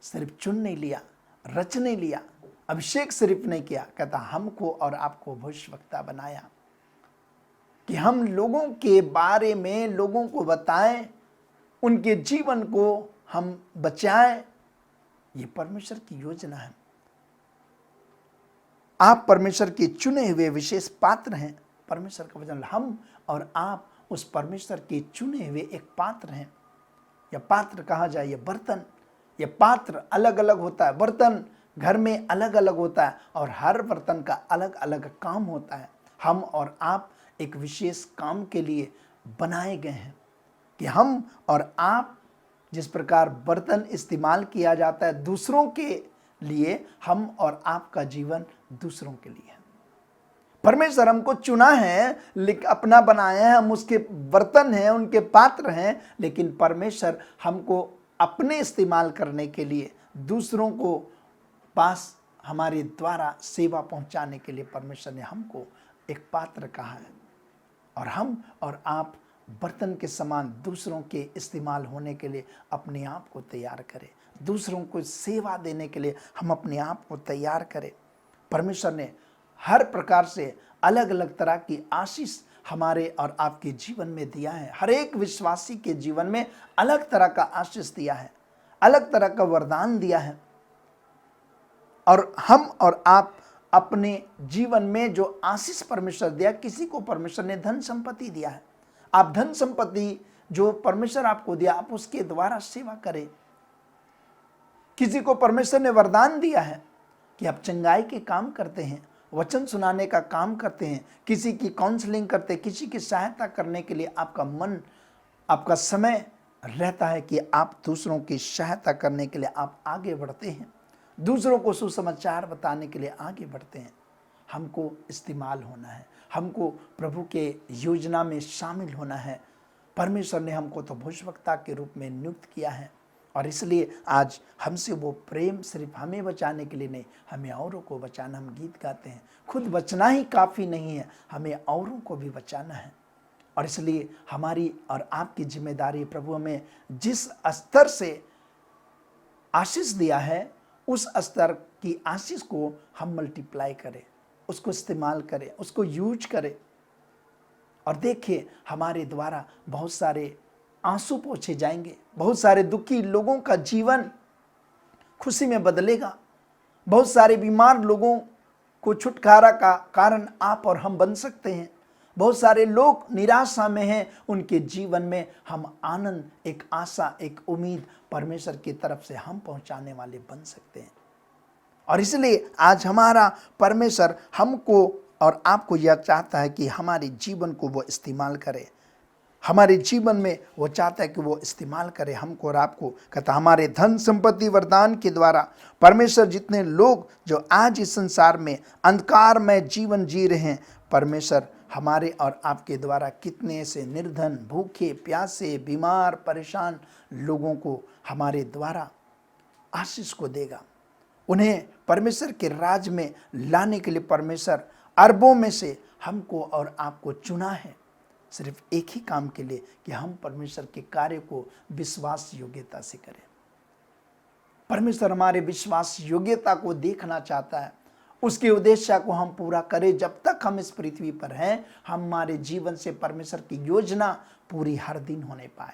सिर्फ चुन नहीं लिया, रच नहीं लिया, अभिषेक सिर्फ नहीं किया, कहता हमको और आपको भविष्यवक्ता बनाया कि हम लोगों के बारे में लोगों को बताएं, उनके जीवन को हम बचाएं। ये परमेश्वर की योजना है। आप परमेश्वर के चुने हुए विशेष पात्र हैं। परमेश्वर का वचन, हम और आप उस परमेश्वर के चुने हुए एक पात्र हैं। या पात्र कहा जाए, ये बर्तन, ये पात्र अलग अलग होता है। बर्तन घर में अलग अलग होता है और हर बर्तन का अलग अलग काम होता है। हम और आप एक विशेष काम के लिए बनाए गए हैं कि हम और आप जिस प्रकार बर्तन इस्तेमाल किया जाता है दूसरों के लिए, हम और आपका जीवन दूसरों के लिए है। परमेश्वर हमको चुना है, अपना बनाया है, हम उसके बर्तन हैं, उनके पात्र हैं, लेकिन परमेश्वर हमको अपने इस्तेमाल करने के लिए, दूसरों को पास हमारे द्वारा सेवा पहुंचाने के लिए परमेश्वर ने हमको एक पात्र कहा है। और हम और आप बर्तन के समान दूसरों के इस्तेमाल होने के लिए अपने आप को तैयार करें। दूसरों को सेवा देने के लिए हम अपने आप को तैयार करें। परमेश्वर ने हर प्रकार से अलग अलग तरह की आशीष हमारे और आपके जीवन में दिया है। हर एक विश्वासी के जीवन में अलग तरह का आशीष दिया है, अलग तरह का वरदान दिया है। और हम और आप अपने जीवन में जो आशीष परमेश्वर दिया, किसी को परमेश्वर ने धन संपत्ति दिया है। आप धन संपत्ति जो परमेश्वर आपको दिया, आप उसके द्वारा सेवा करें। किसी को परमेश्वर ने वरदान दिया है कि आप चंगाई के काम करते हैं, वचन सुनाने का काम करते हैं, किसी की काउंसलिंग करते हैं, किसी की सहायता करने के लिए आपका मन, आपका समय रहता है कि आप दूसरों की सहायता करने के लिए आप आगे बढ़ते हैं, दूसरों को सुसमाचार बताने के लिए आगे बढ़ते हैं। हमको इस्तेमाल होना है, हमको प्रभु के योजना में शामिल होना है। परमेश्वर ने हमको तो भविष्यवक्ता के रूप में नियुक्त किया है और इसलिए आज हमसे वो प्रेम सिर्फ हमें बचाने के लिए नहीं, हमें औरों को बचाना। हम गीत गाते हैं, खुद बचना ही काफ़ी नहीं है, हमें औरों को भी बचाना है। और इसलिए हमारी और आपकी जिम्मेदारी, प्रभु हमें जिस स्तर से आशीष दिया है उस स्तर की आशीष को हम मल्टीप्लाई करें, उसको इस्तेमाल करें, उसको यूज करें। और देखिए हमारे द्वारा बहुत सारे आंसू पोंछे जाएंगे, बहुत सारे दुखी लोगों का जीवन खुशी में बदलेगा, बहुत सारे बीमार लोगों को छुटकारा का कारण आप और हम बन सकते हैं। बहुत सारे लोग निराशा में हैं, उनके जीवन में हम आनंद, एक आशा, एक उम्मीद परमेश्वर की तरफ से हम पहुंचाने वाले बन सकते हैं। और इसलिए आज हमारा परमेश्वर हमको और आपको यह चाहता है कि हमारे जीवन को वो इस्तेमाल करे, हमारे जीवन में वो चाहता है कि वो इस्तेमाल करे हमको और आपको। कहता हमारे धन संपत्ति वरदान के द्वारा परमेश्वर जितने लोग जो आज इस संसार में अंधकार में जीवन जी रहे हैं, परमेश्वर हमारे और आपके द्वारा कितने से निर्धन, भूखे, प्यासे, बीमार, परेशान लोगों को हमारे द्वारा आशीष को देगा। उन्हें परमेश्वर के राज में लाने के लिए परमेश्वर अरबों में से हमको और आपको चुना है, सिर्फ एक ही काम के लिए कि हम परमेश्वर के कार्य को विश्वास योग्यता से करें। परमेश्वर हमारे विश्वास योग्यता को देखना चाहता है, उसके उद्देश्य को हम पूरा करें। जब तक हम इस पृथ्वी पर हैं, हमारे जीवन से परमेश्वर की योजना पूरी हर दिन होने पाए।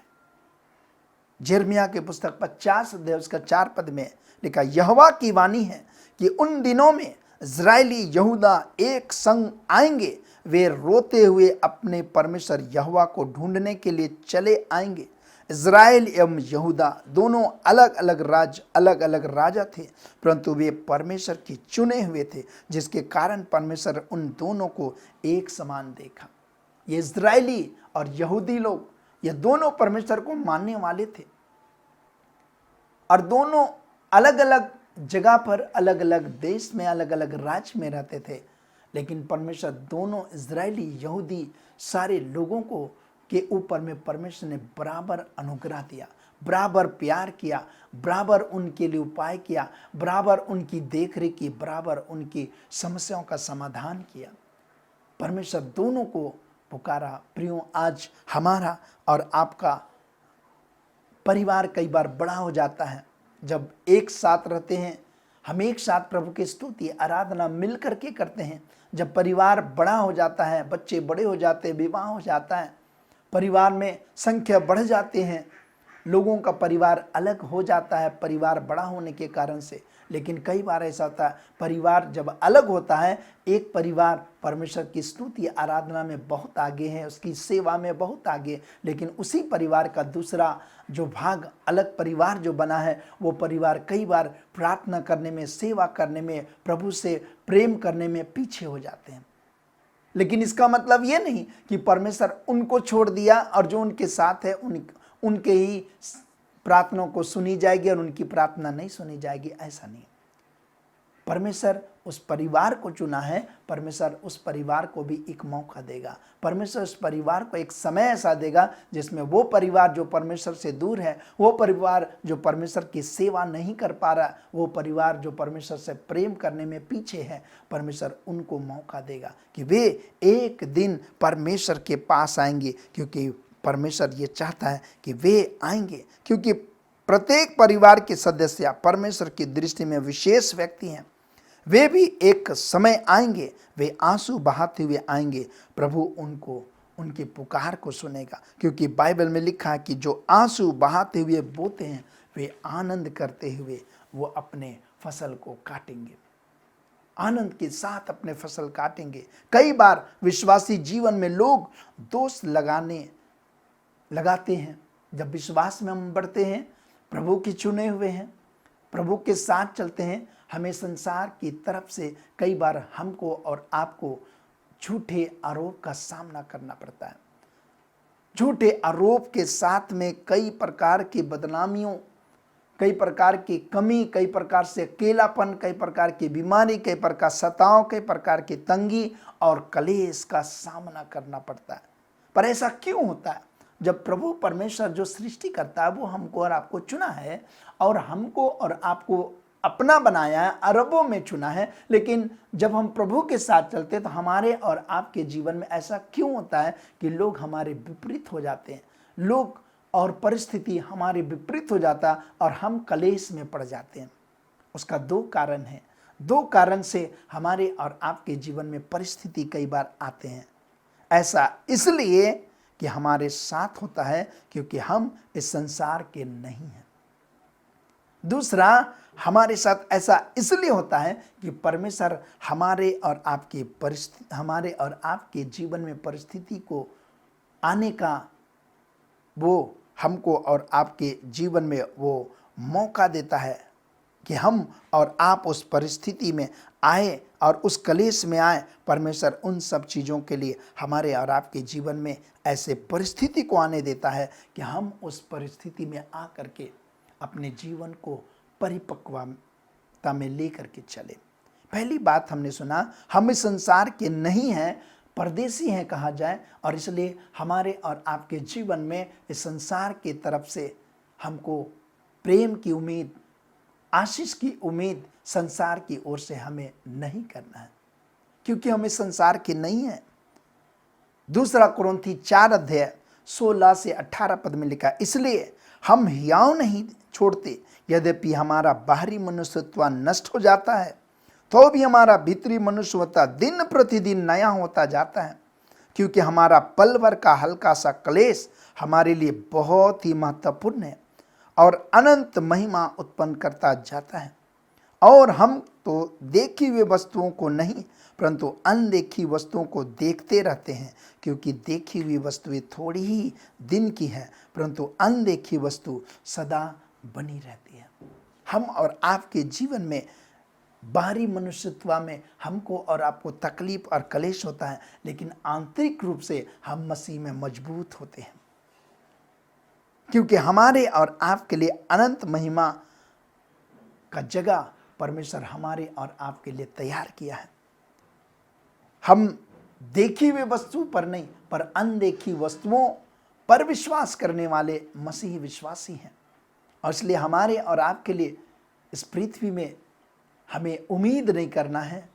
यिर्मयाह के पुस्तक 50 अध्याय उसका 4 पद में लिखा, यहोवा की वाणी है कि उन दिनों में इज़राइली यहूदा एक संग आएंगे, वे रोते हुए अपने परमेश्वर यहोवा को ढूंढने के लिए चले आएंगे। इज़राइल एवं यहूदा दोनों अलग अलग राजा थे, परंतु वे परमेश्वर के चुने हुए थे, जिसके कारण परमेश्वर उन दोनों को एक समान देखा। ये इज़राइली और यहूदी लोग, ये दोनों परमेश्वर को मानने वाले थे और दोनों अलग अलग जगह पर, अलग अलग देश में, अलग अलग राज्य में रहते थे, लेकिन परमेश्वर दोनों इज़राइली यहूदी सारे लोगों को के ऊपर में परमेश्वर ने बराबर अनुग्रह दिया, बराबर प्यार किया, बराबर उनके लिए उपाय किया, बराबर उनकी देखरेख की, बराबर उनकी समस्याओं का समाधान किया। परमेश्वर दोनों को पुकारा। प्रियो, आज हमारा और आपका परिवार कई बार बड़ा हो जाता है, जब एक साथ रहते हैं, हम एक साथ प्रभु की स्तुति आराधना मिल करके करते हैं। जब परिवार बड़ा हो जाता है, बच्चे बड़े हो जाते हैं, विवाह हो जाता है, परिवार में संख्या बढ़ जाते हैं, लोगों का परिवार अलग हो जाता है परिवार बड़ा होने के कारण से। लेकिन कई बार ऐसा होता है, परिवार जब अलग होता है, एक परिवार परमेश्वर की स्तुति आराधना में बहुत आगे है, उसकी सेवा में बहुत आगे, लेकिन उसी परिवार का दूसरा जो भाग, अलग परिवार जो बना है, वो परिवार कई बार प्रार्थना करने में, सेवा करने में, प्रभु से प्रेम करने में पीछे हो जाते हैं। लेकिन इसका मतलब ये नहीं कि परमेश्वर उनको छोड़ दिया और जो उनके साथ है उनके ही प्रार्थनाओं को सुनी जाएगी और उनकी प्रार्थना नहीं सुनी जाएगी, ऐसा नहीं। परमेश्वर उस परिवार को चुना है, परमेश्वर उस परिवार को भी एक मौका देगा, परमेश्वर उस परिवार को एक समय ऐसा देगा जिसमें वो परिवार जो परमेश्वर से दूर है, वो परिवार जो परमेश्वर की सेवा नहीं कर पा रहा, वो परिवार जो परमेश्वर से प्रेम करने में पीछे है, परमेश्वर उनको मौका देगा कि वे एक दिन परमेश्वर के पास आएंगे, क्योंकि परमेश्वर ये चाहता है कि वे आएंगे। क्योंकि प्रत्येक परिवार के सदस्य परमेश्वर की दृष्टि में विशेष व्यक्ति हैं। वे भी एक समय आएंगे, वे आंसू बहाते हुए आएंगे, प्रभु उनको, उनकी पुकार को सुनेगा। क्योंकि बाइबल में लिखा है कि जो आंसू बहाते हुए बोते हैं, वे आनंद करते हुए वो अपने फसल को काटेंगे, आनंद के साथ अपने फसल काटेंगे। कई बार विश्वासी जीवन में लोग दोष लगाते हैं। जब विश्वास में हम बढ़ते हैं, प्रभु के चुने हुए हैं, प्रभु के साथ चलते हैं, हमें संसार की तरफ से कई बार हमको और आपको झूठे आरोप का सामना करना पड़ता है। झूठे आरोप के साथ में कई प्रकार की बदनामियों, कई प्रकार की कमी, कई प्रकार से अकेलापन, कई प्रकार की बीमारी, कई प्रकार सताव, कई प्रकार की तंगी और कलेश का सामना करना पड़ता है। पर ऐसा क्यों होता है? जब प्रभु परमेश्वर जो सृष्टि करता है वो हमको और आपको चुना है और हमको और आपको अपना बनाया है, अरबों में चुना है, लेकिन जब हम प्रभु के साथ चलते हैं तो हमारे और आपके जीवन में ऐसा क्यों होता है कि लोग हमारे विपरीत हो जाते हैं, लोग और परिस्थिति हमारे विपरीत हो जाता और हम कलेश में पड़ जाते हैं? उसका दो कारण है। दो कारण से हमारे और आपके जीवन में परिस्थिति कई बार आते हैं। ऐसा इसलिए कि हमारे साथ होता है क्योंकि हम इस संसार के नहीं हैं। दूसरा, हमारे साथ ऐसा इसलिए होता है कि परमेश्वर हमारे और आपके जीवन में परिस्थिति को आने का वो हमको और आपके जीवन में वो मौका देता है कि हम और आप उस परिस्थिति में आए और उस कलेश में आए। परमेश्वर उन सब चीज़ों के लिए हमारे और आपके जीवन में ऐसे परिस्थिति को आने देता है कि हम उस परिस्थिति में आ करके अपने जीवन को परिपक्वता में लेकर के चले। पहली बात हमने सुना, हम इस संसार के नहीं हैं, परदेसी हैं कहा जाए, और इसलिए हमारे और आपके जीवन में इस संसार की तरफ से हमको प्रेम की उम्मीद, आशीष की उम्मीद संसार की ओर से हमें नहीं करना है, क्योंकि हम इस संसार के नहीं हैं। दूसरा कुरिन्थी 4:16 से 18 पद में लिखा, इसलिए हम हियाव नहीं छोड़ते, यद्यपि हमारा बाहरी मनुष्यत्व नष्ट हो जाता है तो भी हमारा भीतरी मनुष्यत्व दिन प्रतिदिन नया होता जाता है, क्योंकि हमारा पल भर का हल्का सा क्लेश हमारे लिए बहुत ही महत्वपूर्ण है और अनंत महिमा उत्पन्न करता जाता है। और हम तो देखी हुई वस्तुओं को नहीं परंतु अनदेखी वस्तुओं को देखते रहते हैं, क्योंकि देखी हुई वस्तुएं थोड़ी ही दिन की है परंतु अनदेखी वस्तु सदा बनी रहती है। हम और आपके जीवन में बाहरी मनुष्यत्व में हमको और आपको तकलीफ और कलेश होता है, लेकिन आंतरिक रूप से हम मसीह में मजबूत होते हैं, क्योंकि हमारे और आपके लिए अनंत महिमा का जगह परमेश्वर हमारे और आपके लिए तैयार किया है। हम देखी हुई वस्तु पर नहीं पर अनदेखी वस्तुओं पर विश्वास करने वाले मसीही विश्वासी हैं, और इसलिए हमारे और आपके लिए इस पृथ्वी में हमें उम्मीद नहीं करना है,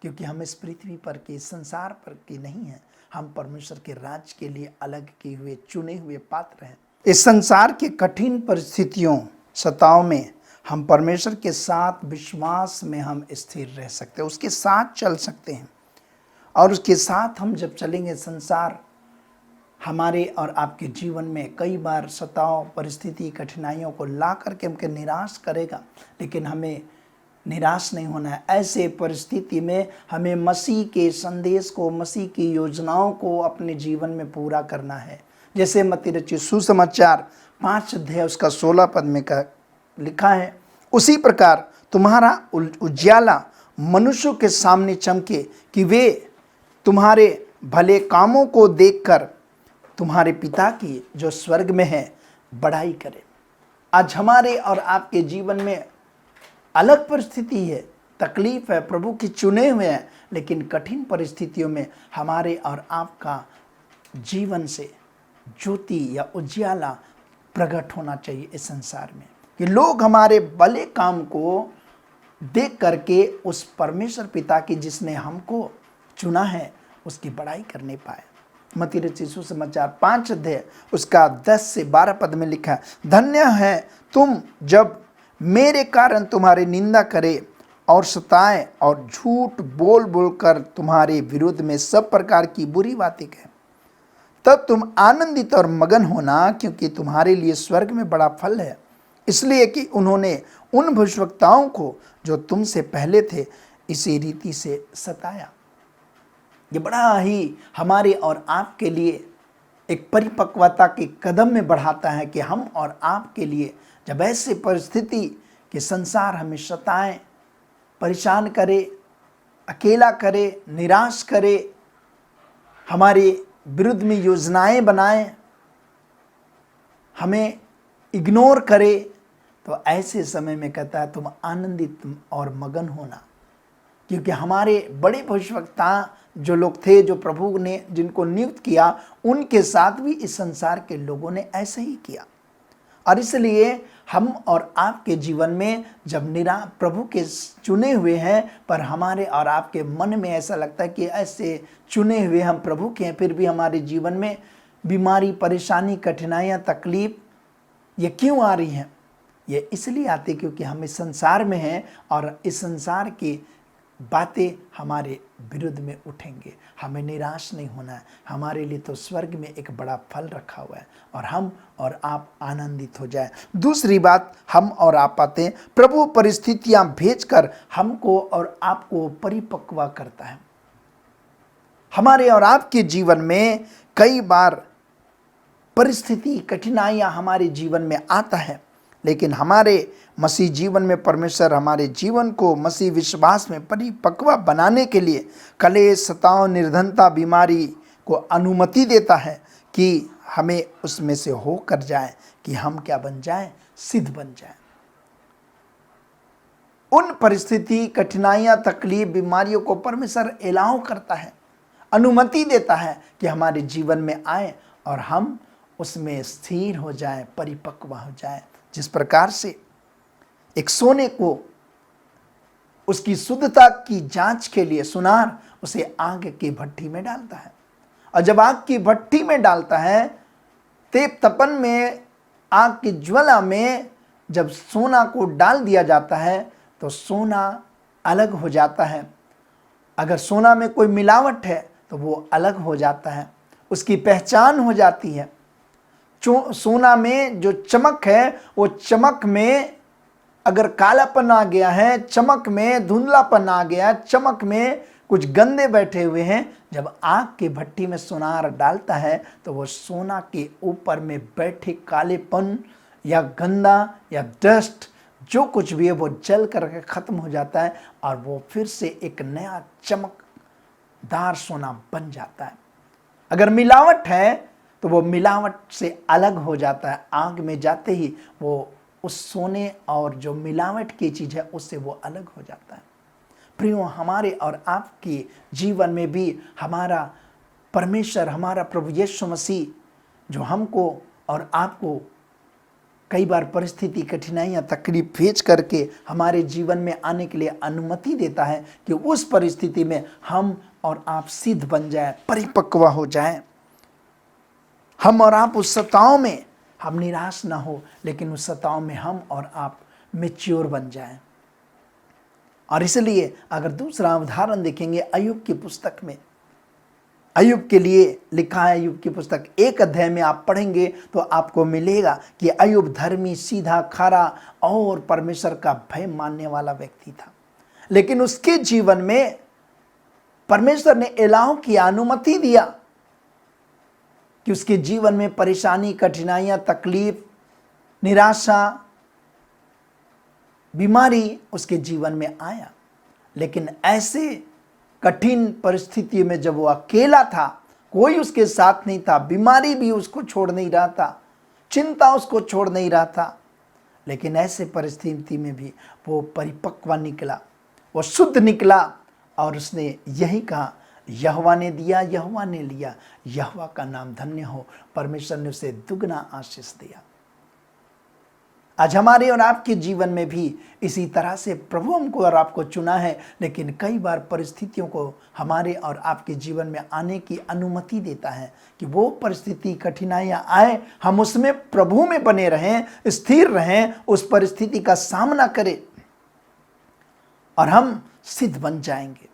क्योंकि हम इस पृथ्वी पर के संसार पर के नहीं हैं। हम परमेश्वर के राज्य के लिए अलग किए हुए चुने हुए पात्र हैं। इस संसार के कठिन परिस्थितियों सताव में हम परमेश्वर के साथ विश्वास में हम स्थिर रह सकते हैं, उसके साथ चल सकते हैं, और उसके साथ हम जब चलेंगे संसार हमारे और आपके जीवन में कई बार सताव, परिस्थिति, कठिनाइयों को ला करके हमको निराश करेगा, लेकिन हमें निराश नहीं होना है। ऐसे परिस्थिति में हमें मसीह के संदेश को, मसीह की योजनाओं को अपने जीवन में पूरा करना है। जैसे मत्ती रचित सुसमाचार 5 अध्याय उसका 16 पद में लिखा है, उसी प्रकार तुम्हारा उजियाला मनुष्यों के सामने चमके कि वे तुम्हारे भले कामों को देखकर तुम्हारे पिता की जो स्वर्ग में है बड़ाई करें। आज हमारे और आपके जीवन में अलग परिस्थिति है, तकलीफ है, प्रभु की चुने हुए हैं, लेकिन कठिन परिस्थितियों में हमारे और आपका जीवन से ज्योति या उजियाला प्रकट होना चाहिए इस संसार में, कि लोग हमारे भले काम को देख करके उस परमेश्वर पिता की जिसने हमको चुना है उसकी बड़ाई करने पाए। मत्ती रचित सुसमाचार 5 अध्याय उसका 10 से 12 पद में लिखा है, धन्य है तुम जब मेरे कारण तुम्हारी निंदा करे और सताएं और झूठ बोल बोल कर तुम्हारे विरुद्ध में सब प्रकार की बुरी बातें कहें, तब तुम आनंदित और मगन होना, क्योंकि तुम्हारे लिए स्वर्ग में बड़ा फल है, इसलिए कि उन्होंने उन भविष्यवक्ताओं को जो तुमसे पहले थे इसी रीति से सताया। ये बड़ा ही हमारे और आपके लिए एक परिपक्वता के कदम में बढ़ाता है कि हम और आपके लिए जब ऐसे परिस्थिति कि संसार हमें सताए, परेशान करे, अकेला करे, निराश करे, हमारे विरुद्ध में योजनाएं बनाए, हमें इग्नोर करे, तो ऐसे समय में कहता है तुम आनंदित और मगन होना, क्योंकि हमारे बड़े भविष्यवक्ता जो लोग थे, जो प्रभु ने जिनको नियुक्त किया, उनके साथ भी इस संसार के लोगों ने ऐसे ही किया। और इसलिए हम और आपके जीवन में जब प्रभु के चुने हुए हैं, पर हमारे और आपके मन में ऐसा लगता है कि ऐसे चुने हुए हम प्रभु के हैं, फिर भी हमारे जीवन में बीमारी, परेशानी, कठिनाइयाँ, तकलीफ ये क्यों आ रही हैं? ये इसलिए आती क्योंकि हम इस संसार में हैं और इस संसार की बातें हमारे विरुद्ध में उठेंगे। हमें निराश नहीं होना है, हमारे लिए तो स्वर्ग में एक बड़ा फल रखा हुआ है और हम और आप आनंदित हो जाए। दूसरी बात, हम और आप पाते हैं प्रभु परिस्थितियां भेजकर हमको और आपको परिपक्व करता है। हमारे और आपके जीवन में कई बार परिस्थिति, कठिनाइयां हमारे जीवन में आता है, लेकिन हमारे मसीह जीवन में परमेश्वर हमारे जीवन को मसीह विश्वास में परिपक्व बनाने के लिए कलेश, सताव, निर्धनता, बीमारी को अनुमति देता है कि हमें उसमें से होकर जाए, कि हम क्या बन जाएं? सिद्ध बन जाएं। उन परिस्थिति, कठिनाइयां, तकलीफ, बीमारियों को परमेश्वर एलाउ करता है, अनुमति देता है कि हमारे जीवन में आए और हम उसमें स्थिर हो जाएं, परिपक्व हो जाएं। जिस प्रकार से एक सोने को उसकी शुद्धता की जांच के लिए सुनार उसे आग की भट्टी में डालता है, और जब आग की भट्टी में डालता है, तेप तपन में, आग की ज्वाला में जब सोना को डाल दिया जाता है तो सोना अलग हो जाता है। अगर सोना में कोई मिलावट है तो वो अलग हो जाता है, उसकी पहचान हो जाती है। सोना में जो चमक है, वो चमक में अगर कालापन आ गया है, चमक में धुंधलापन आ गया, चमक में कुछ गंदे बैठे हुए हैं, जब आग की भट्टी में सुनार डालता है तो वो सोना के ऊपर में बैठे कालेपन या गंदा या डस्ट जो कुछ भी है वो जल करके खत्म हो जाता है और वो फिर से एक नया चमकदार सोना बन जाता है। अगर मिलावट है तो वो मिलावट से अलग हो जाता है, आग में जाते ही वो उस सोने और जो मिलावट की चीज़ है उससे वो अलग हो जाता है। प्रियो, हमारे और आपके जीवन में भी हमारा परमेश्वर, हमारा प्रभु यीशु मसीह जो हमको और आपको कई बार परिस्थिति, कठिनाइयाँ, तकलीफ भेज करके हमारे जीवन में आने के लिए अनुमति देता है कि उस परिस्थिति में हम और आप सिद्ध बन जाए, परिपक्व हो जाए। हम और आप उस सताव में हम निराश ना हो, लेकिन उस सताव में हम और आप मैच्योर बन जाएं। और इसलिए अगर दूसरा उदाहरण देखेंगे अय्यूब की पुस्तक में, अय्यूब के लिए लिखा है, अय्यूब की पुस्तक 1 अध्याय में आप पढ़ेंगे तो आपको मिलेगा कि अय्यूब धर्मी, सीधा, खरा और परमेश्वर का भय मानने वाला व्यक्ति था। लेकिन उसके जीवन में परमेश्वर ने एलाव किया, अनुमति दिया कि उसके जीवन में परेशानी, कठिनाइयां, तकलीफ, निराशा, बीमारी उसके जीवन में आया। लेकिन ऐसे कठिन परिस्थिति में जब वो अकेला था, कोई उसके साथ नहीं था, बीमारी भी उसको छोड़ नहीं रहा था, चिंता उसको छोड़ नहीं रहा था, लेकिन ऐसे परिस्थिति में भी वो परिपक्व निकला, वो शुद्ध निकला और उसने यही कहा, यहोवा ने दिया, यहोवा ने लिया, यहोवा का नाम धन्य हो। परमेश्वर ने उसे दुगना आशीष दिया। आज हमारे और आपके जीवन में भी इसी तरह से प्रभु हमको और आपको चुना है, लेकिन कई बार परिस्थितियों को हमारे और आपके जीवन में आने की अनुमति देता है कि वो परिस्थिति, कठिनाइयाँ आए, हम उसमें प्रभु में बने रहें, स्थिर रहें, उस परिस्थिति का सामना करें और हम सिद्ध बन जाएंगे।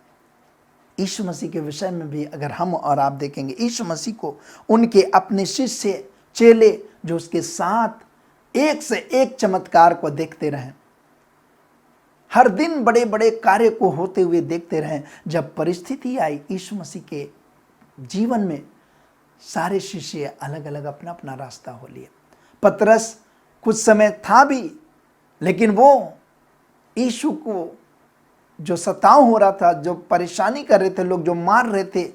यीशु मसीह के विषय में भी अगर हम और आप देखेंगे, यीशु मसीह को उनके अपने शिष्य, चेले जो उसके साथ एक से एक चमत्कार को देखते रहें, हर दिन बड़े बड़े कार्य को होते हुए देखते रहें, जब परिस्थिति आई यीशु मसीह के जीवन में सारे शिष्य अलग अलग अपना अपना रास्ता हो लिए। पतरस कुछ समय था भी, लेकिन वो यीशु को जो सताव हो रहा था, जो परेशानी कर रहे थे लोग, जो मार रहे थे,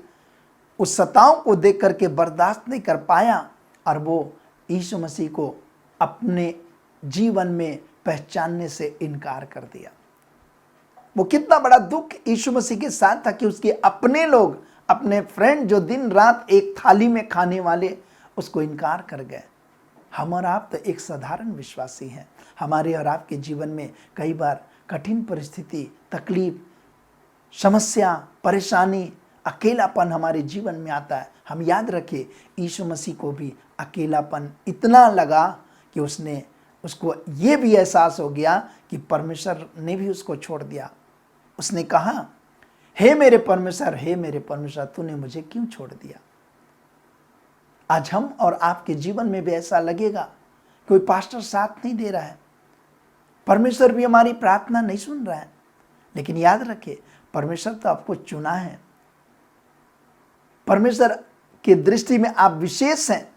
उस सताव को देख करके बर्दाश्त नहीं कर पाया और वो यीशु मसीह को अपने जीवन में पहचानने से इनकार कर दिया। वो कितना बड़ा दुख यीशु मसीह के साथ था कि उसके अपने लोग, अपने फ्रेंड जो दिन रात एक थाली में खाने वाले, उसको इनकार कर गए। हम और आप तो एक साधारण विश्वासी हैं। हमारे और आपके जीवन में कई बार कठिन परिस्थिति, तकलीफ, समस्या, परेशानी, अकेलापन हमारे जीवन में आता है। हम याद रखें, यीशु मसीह को भी अकेलापन इतना लगा कि उसको ये भी एहसास हो गया कि परमेश्वर ने भी उसको छोड़ दिया। उसने कहा, हे मेरे परमेश्वर, हे मेरे परमेश्वर, तूने मुझे क्यों छोड़ दिया। आज हम और आपके जीवन में भी ऐसा लगेगा, कोई पास्टर साथ नहीं दे रहा है, परमेश्वर भी हमारी प्रार्थना नहीं सुन रहा है। लेकिन याद रखिए, परमेश्वर तो आपको चुना है। परमेश्वर की दृष्टि में आप विशेष हैं।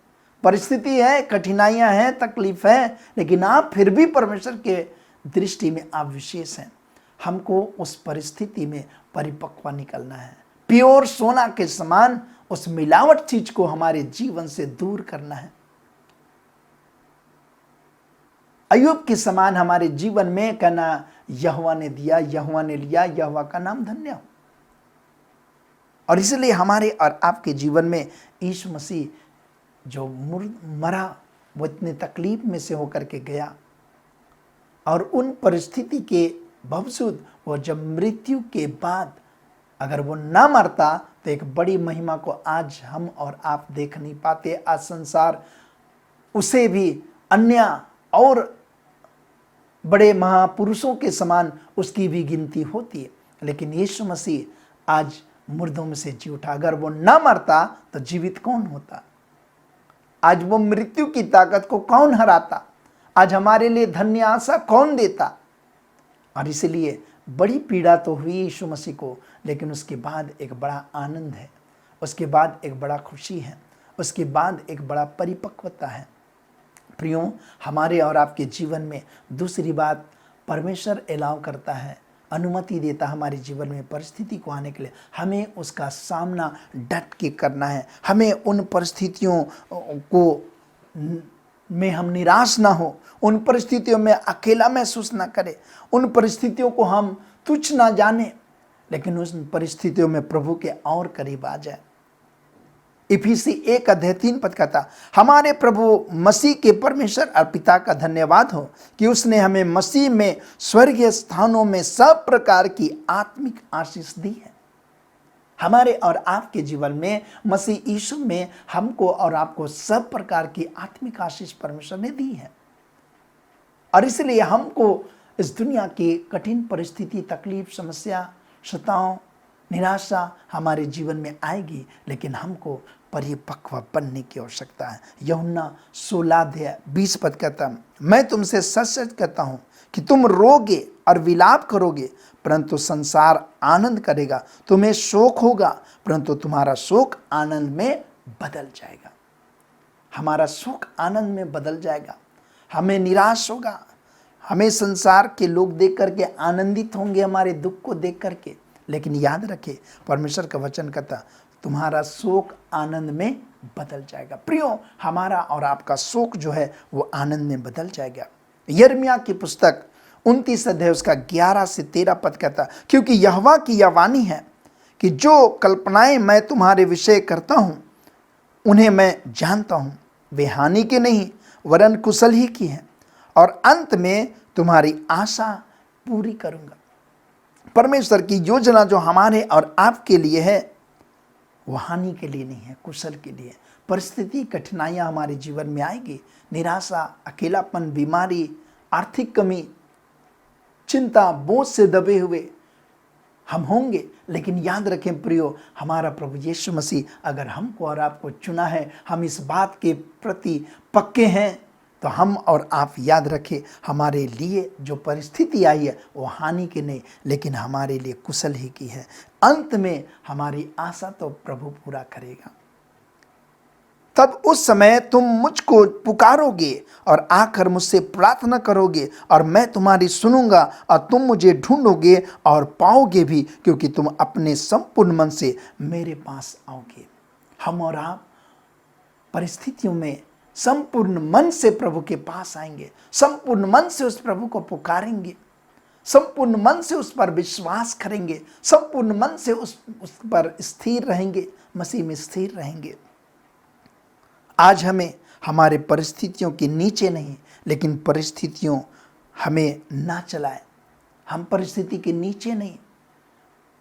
परिस्थिति है, कठिनाइयां हैं, तकलीफ है, लेकिन आप फिर भी परमेश्वर के दृष्टि में आप विशेष हैं। हमको उस परिस्थिति में परिपक्व निकलना है। प्योर सोना के समान उस मिलावट चीज को हमारे जीवन से दूर करना है। अय्यूब के समान हमारे जीवन में कहना, यहोवा ने दिया, यहोवा ने लिया, यहोवा का नाम धन्य हो। और इसलिए हमारे और आपके जीवन में यीशु मसीह जो मरा, वो इतने तकलीफ में से होकर के गया, और उन परिस्थिति के बावजूद वो जब मृत्यु के बाद अगर वो ना मरता तो एक बड़ी महिमा को आज हम और आप देख नहीं पाते। आज संसार उसे भी अन्य और बड़े महापुरुषों के समान उसकी भी गिनती होती है, लेकिन यीशु मसीह आज मुर्दों में से जी उठा। अगर वो ना मरता तो जीवित कौन होता। आज वो मृत्यु की ताकत को कौन हराता। आज हमारे लिए धन्य आशा कौन देता। और इसलिए बड़ी पीड़ा तो हुई यीशु मसीह को, लेकिन उसके बाद एक बड़ा आनंद है, उसके बाद एक बड़ा खुशी है, उसके बाद एक बड़ा परिपक्वता है। प्रियो, हमारे और आपके जीवन में दूसरी बात, परमेश्वर अलाउ करता है, अनुमति देता हमारे जीवन में परिस्थिति को आने के लिए। हमें उसका सामना डट के करना है। हमें उन परिस्थितियों को में हम निराश ना हो, उन परिस्थितियों में अकेला महसूस ना करें, उन परिस्थितियों को हम तुच्छ ना जाने, लेकिन उन परिस्थितियों में प्रभु के और करीब आ जाए। इफिसी 1:3 कहता, हमारे प्रभु मसीह के परमेश्वर और पिता का धन्यवाद हो कि उसने हमें मसीह में स्वर्गीय स्थानों में सब प्रकार की आत्मिक आशीष दी है। हमारे और आपके जीवन में मसीह यीशु में हमको और आपको सब प्रकार की आत्मिक आशीष परमेश्वर ने दी है। और इसलिए हमको इस दुनिया की कठिन परिस्थिति, तकलीफ, समस्या, सताव, निराशा हमारे जीवन में आएगी, लेकिन हमको परिपक्व बनने की आवश्यकता है। यूहन्ना 16:20 कहता, मैं तुमसे सच सच कहता हूँ कि तुम रोगे और विलाप करोगे, परंतु संसार आनंद करेगा। तुम्हें शोक होगा, परंतु तुम्हारा शोक आनंद में बदल जाएगा। हमारा शोक आनंद में बदल जाएगा। हमें निराश होगा, हमें संसार के लोग देख करके आनंदित होंगे हमारे दुख को देख करके, लेकिन याद रखें, परमेश्वर का वचन कहता, तुम्हारा शोक आनंद में बदल जाएगा। प्रियो, हमारा और आपका शोक जो है वो आनंद में बदल जाएगा। यिर्मयाह की पुस्तक 29 अध्याय उसका 11 से 13 कहता, क्योंकि यहोवा की यह वाणी है कि जो कल्पनाएं मैं तुम्हारे विषय करता हूँ उन्हें मैं जानता हूँ, वे हानि के नहीं वरन कुशल ही की हैं, और अंत में तुम्हारी आशा पूरी करूँगा। परमेश्वर की योजना जो हमारे और आपके लिए है वो हानि के लिए नहीं है, कुशल के लिए। परिस्थिति, कठिनाइयाँ हमारे जीवन में आएगी, निराशा, अकेलापन, बीमारी, आर्थिक कमी, चिंता, बोझ से दबे हुए हम होंगे, लेकिन याद रखें प्रियो, हमारा प्रभु यीशु मसीह अगर हमको और आपको चुना है, हम इस बात के प्रति पक्के हैं, तो हम और आप याद रखें, हमारे लिए जो परिस्थिति आई है वो हानि की नहीं, लेकिन हमारे लिए कुशल ही की है। अंत में हमारी आशा तो प्रभु पूरा करेगा। तब उस समय तुम मुझको पुकारोगे और आकर मुझसे प्रार्थना करोगे और मैं तुम्हारी सुनूंगा और तुम मुझे ढूंढोगे और पाओगे भी, क्योंकि तुम अपने संपूर्ण मन से मेरे पास आओगे। हम और आप परिस्थितियों में संपूर्ण मन से प्रभु के पास आएंगे, संपूर्ण मन से उस प्रभु को पुकारेंगे, संपूर्ण मन से उस पर विश्वास करेंगे, संपूर्ण मन से उस पर स्थिर रहेंगे, मसीह में स्थिर रहेंगे। आज हमें हमारे परिस्थितियों के नीचे नहीं, लेकिन परिस्थितियों हमें ना चलाए। हम परिस्थिति के नीचे नहीं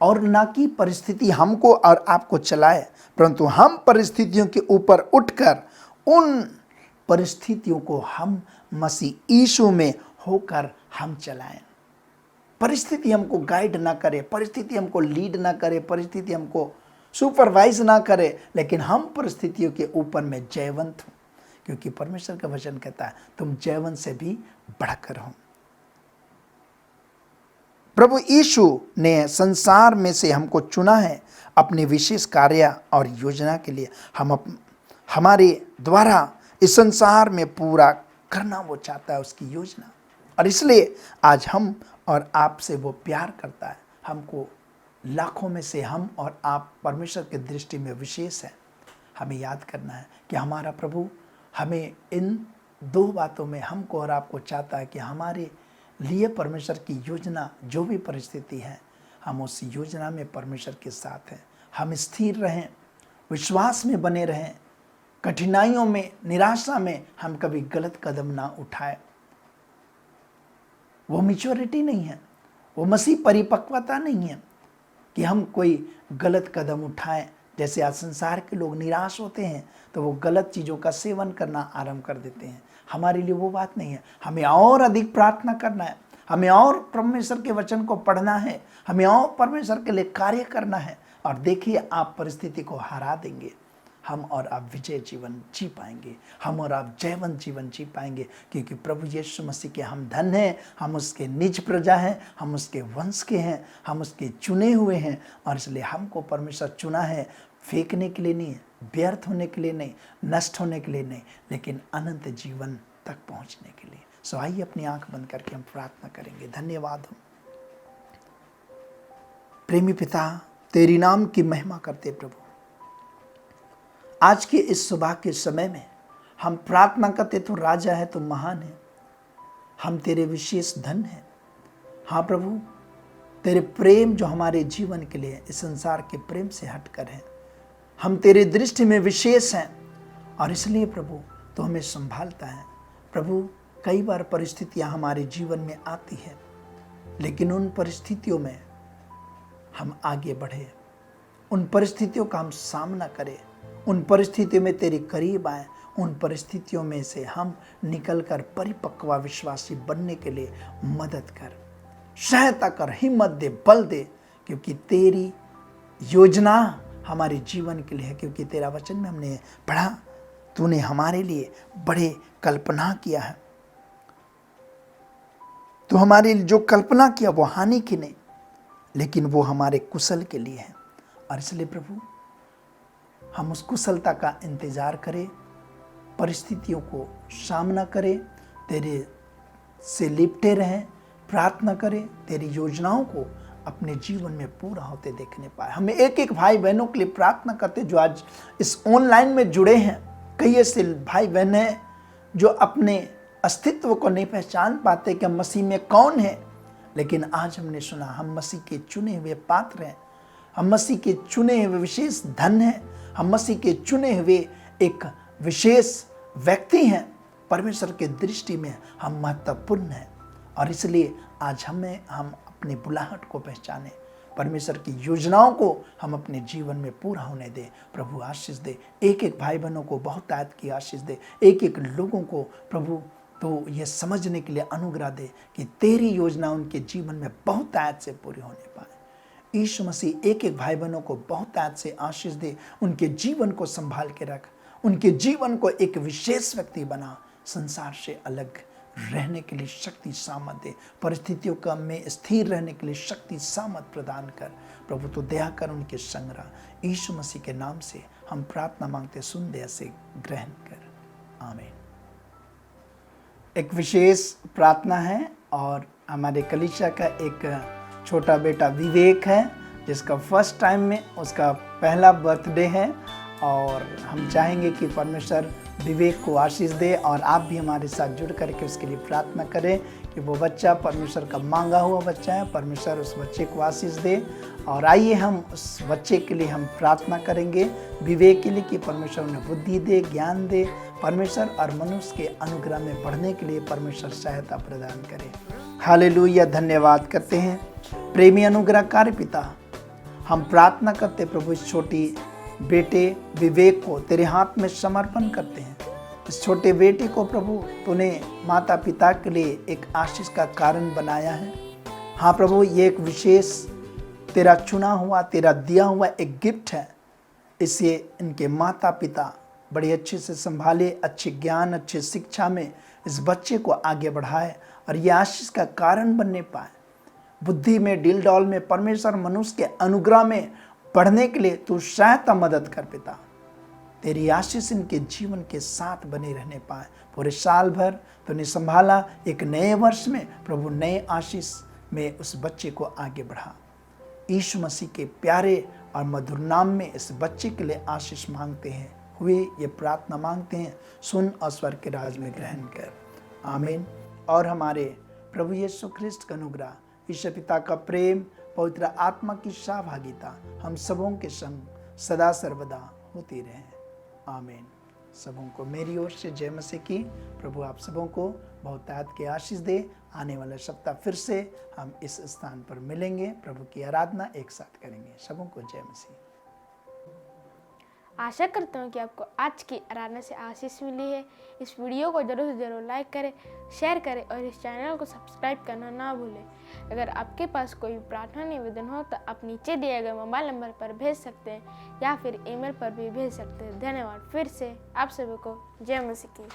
और ना कि परिस्थिति हमको और आपको चलाए, परंतु हम परिस्थितियों के ऊपर उठकर उन परिस्थितियों को हम मसीह यीशु में होकर हम चलाएं। परिस्थिति हमको गाइड ना करे, परिस्थिति हमको लीड ना करे, परिस्थिति हमको सुपरवाइज ना करे, लेकिन हम परिस्थितियों के ऊपर में जयवंत हूं, क्योंकि परमेश्वर का वचन कहता है तुम जयवंत से भी बढ़कर हो। प्रभु यीशु ने संसार में से हमको चुना है अपने विशेष कार्य और योजना के लिए। हमारे द्वारा इस संसार में पूरा करना वो चाहता है उसकी योजना, और इसलिए आज हम और आपसे वो प्यार करता है। हमको लाखों में से हम और आप परमेश्वर की दृष्टि में विशेष है। हमें याद करना है कि हमारा प्रभु हमें इन दो बातों में हमको और आपको चाहता है कि हमारे लिए परमेश्वर की योजना जो भी परिस्थिति है, हम उस योजना में परमेश्वर के साथ हैं। हम स्थिर रहें, विश्वास में बने रहें, कठिनाइयों में, निराशा में हम कभी गलत कदम ना उठाएं। वो मैच्योरिटी नहीं है, वो मसीह परिपक्वता नहीं है कि हम कोई गलत कदम उठाएं। जैसे आज संसार के लोग निराश होते हैं तो वो गलत चीज़ों का सेवन करना आरंभ कर देते हैं। हमारे लिए वो बात नहीं है। हमें और अधिक प्रार्थना करना है, हमें और परमेश्वर के वचन को पढ़ना है, हमें और परमेश्वर के लिए कार्य करना है, और देखिए आप परिस्थिति को हरा देंगे। हम और आप विजय जीवन जी पाएंगे, हम और आप जयवंत जीवन जी पाएंगे, क्योंकि प्रभु यीशु मसीह के हम धन हैं, हम उसके निज प्रजा हैं, हम उसके वंश के हैं, हम उसके चुने हुए हैं। और इसलिए हमको परमेश्वर चुना है फेंकने के लिए नहीं, व्यर्थ होने के लिए नहीं, नष्ट होने के लिए नहीं, लेकिन अनंत जीवन तक पहुंचने के लिए। सो आइए अपनी आंख बंद करके हम प्रार्थना करेंगे। धन्यवाद हो प्रेमी पिता, तेरी नाम की महिमा करते प्रभु। आज के इस सुबह के समय में हम प्रार्थना करते, तो राजा है, तो महान है, हम तेरे विशेष धन हैं। हाँ प्रभु, तेरे प्रेम जो हमारे जीवन के लिए इस संसार के प्रेम से हटकर है, हम तेरे दृष्टि में विशेष हैं, और इसलिए प्रभु तो हमें संभालता है। प्रभु कई बार परिस्थितियां हमारे जीवन में आती है, लेकिन उन परिस्थितियों में हम आगे बढ़े, उन परिस्थितियों का हम सामना करें, उन परिस्थितियों में तेरे करीब आए, उन परिस्थितियों में से हम निकलकर परिपक्व विश्वासी बनने के लिए मदद कर, सहायता कर, हिम्मत दे, बल दे, क्योंकि तेरी योजना हमारे जीवन के लिए है। क्योंकि तेरा वचन में हमने पढ़ा, तूने हमारे लिए बड़े कल्पना किया है। तो हमारे जो कल्पना किया वो हानि की नहीं, लेकिन वो हमारे कुशल के लिए है। और इसलिए प्रभु हम उस कुशलता का इंतजार करें, परिस्थितियों को सामना करें, तेरे से लिपटे रहें, प्रार्थना करें, तेरी योजनाओं को अपने जीवन में पूरा होते देखने पाए। हमें एक एक भाई बहनों के लिए प्रार्थना करते जो आज इस ऑनलाइन में जुड़े हैं। कई ऐसे भाई बहन हैं जो अपने अस्तित्व को नहीं पहचान पाते कि हम मसीह में कौन है, लेकिन आज हमने सुना हम मसीह के चुने हुए पात्र हैं, हम मसीह के चुने हुए विशेष धन हैं, हम मसीह के चुने हुए एक विशेष व्यक्ति हैं। परमेश्वर के दृष्टि में हम महत्वपूर्ण हैं, और इसलिए आज हम अपनी बुलाहट को पहचाने, परमेश्वर की योजनाओं को हम अपने जीवन में पूरा होने दें। प्रभु आशीष दे, एक एक भाई बहनों को बहुत आयत की आशीष दे, एक एक लोगों को प्रभु तो ये समझने के लिए अनुग्रह दे कि तेरी योजना उनके जीवन में बहुत आयत से पूरी होने पाए। यीशु मसीह एक एक भाई बहनों को बहुत आयत से आशीष दे, उनके जीवन को संभाल के रख, उनके जीवन को एक विशेष व्यक्ति बना, संसार से अलग रहने के लिए शक्ति सामर्थ दे, परिस्थितियों का में स्थिर रहने के लिए शक्ति सामर्थ प्रदान कर। प्रभु तो दया कर उनके संग रह। यीशु मसीह के नाम से हम प्रार्थना मांगते, सुन दे, ऐसे ग्रहण कर। आमीन। एक विशेष प्रार्थना है और हमारे कलीसिया का एक छोटा बेटा विवेक है, जिसका फर्स्ट टाइम में उसका पहला बर्थडे है, और हम चाहेंगे कि परमेश्वर विवेक को आशीष दे, और आप भी हमारे साथ जुड़ करके उसके लिए प्रार्थना करें कि वो बच्चा परमेश्वर का मांगा हुआ बच्चा है, परमेश्वर उस बच्चे को आशीष दे। और आइए हम उस बच्चे के लिए हम प्रार्थना करेंगे, विवेक के लिए, कि परमेश्वर उन्हें बुद्धि दे, ज्ञान दे, परमेश्वर और मनुष्य के अनुग्रह में बढ़ने के लिए परमेश्वर सहायता प्रदान करे। हालेलुया। धन्यवाद करते हैं प्रेमी अनुग्रहकारी पिता, हम प्रार्थना करते प्रभु इस छोटी बेटे विवेक को तेरे हाथ में समर्पण करते हैं। इस छोटे बेटे को प्रभु तूने माता पिता के लिए एक आशीष का कारण बनाया है। हाँ प्रभु, ये एक विशेष तेरा चुना हुआ, तेरा दिया हुआ एक गिफ्ट है। इसे इनके माता पिता बड़े अच्छे से संभाले, अच्छे ज्ञान, अच्छे शिक्षा में इस बच्चे को आगे बढ़ाए और ये आशीष का कारण बनने पाए। बुद्धि में, डील डॉल में, परमेश्वर मनुष्य के अनुग्रह में बढ़ने के लिए तू सहायता मदद कर पिता। तेरी आशीष इनके जीवन के साथ बने रहने पाए। पूरे साल भर तूने संभाला, एक नए वर्ष में प्रभु नए आशीष में उस बच्चे को आगे बढ़ा। यीशु मसीह के प्यारे और मधुर नाम में इस बच्चे के लिए आशीष मांगते हैं, हुए ये प्रार्थना मांगते हैं, सुन और स्वर्ग के राज में ग्रहण कर। आमीन। और हमारे प्रभु यीशु ख्रिस्ट का अनुग्रह, ईश्वर पिता का प्रेम, पवित्र आत्मा की सहभागिता हम सबों के संग सदा सर्वदा होती रहे। आमीन। सबों को मेरी ओर से जय मसीह की। प्रभु आप सबों को बहुतायत के आशीष दे। आने वाले सप्ताह फिर से हम इस स्थान पर मिलेंगे, प्रभु की आराधना एक साथ करेंगे। सबों को जय मसीह। आशा करता हूँ कि आपको आज की आराधना से आशीष मिली है। इस वीडियो को जरूर से जरूर लाइक करें, शेयर करें और इस चैनल को सब्सक्राइब करना ना भूलें। अगर आपके पास कोई प्रार्थना निवेदन हो तो आप नीचे दिए गए मोबाइल नंबर पर भेज सकते हैं या फिर ईमेल पर भी भेज सकते हैं। धन्यवाद। फिर से आप सभी को जय मसीह की।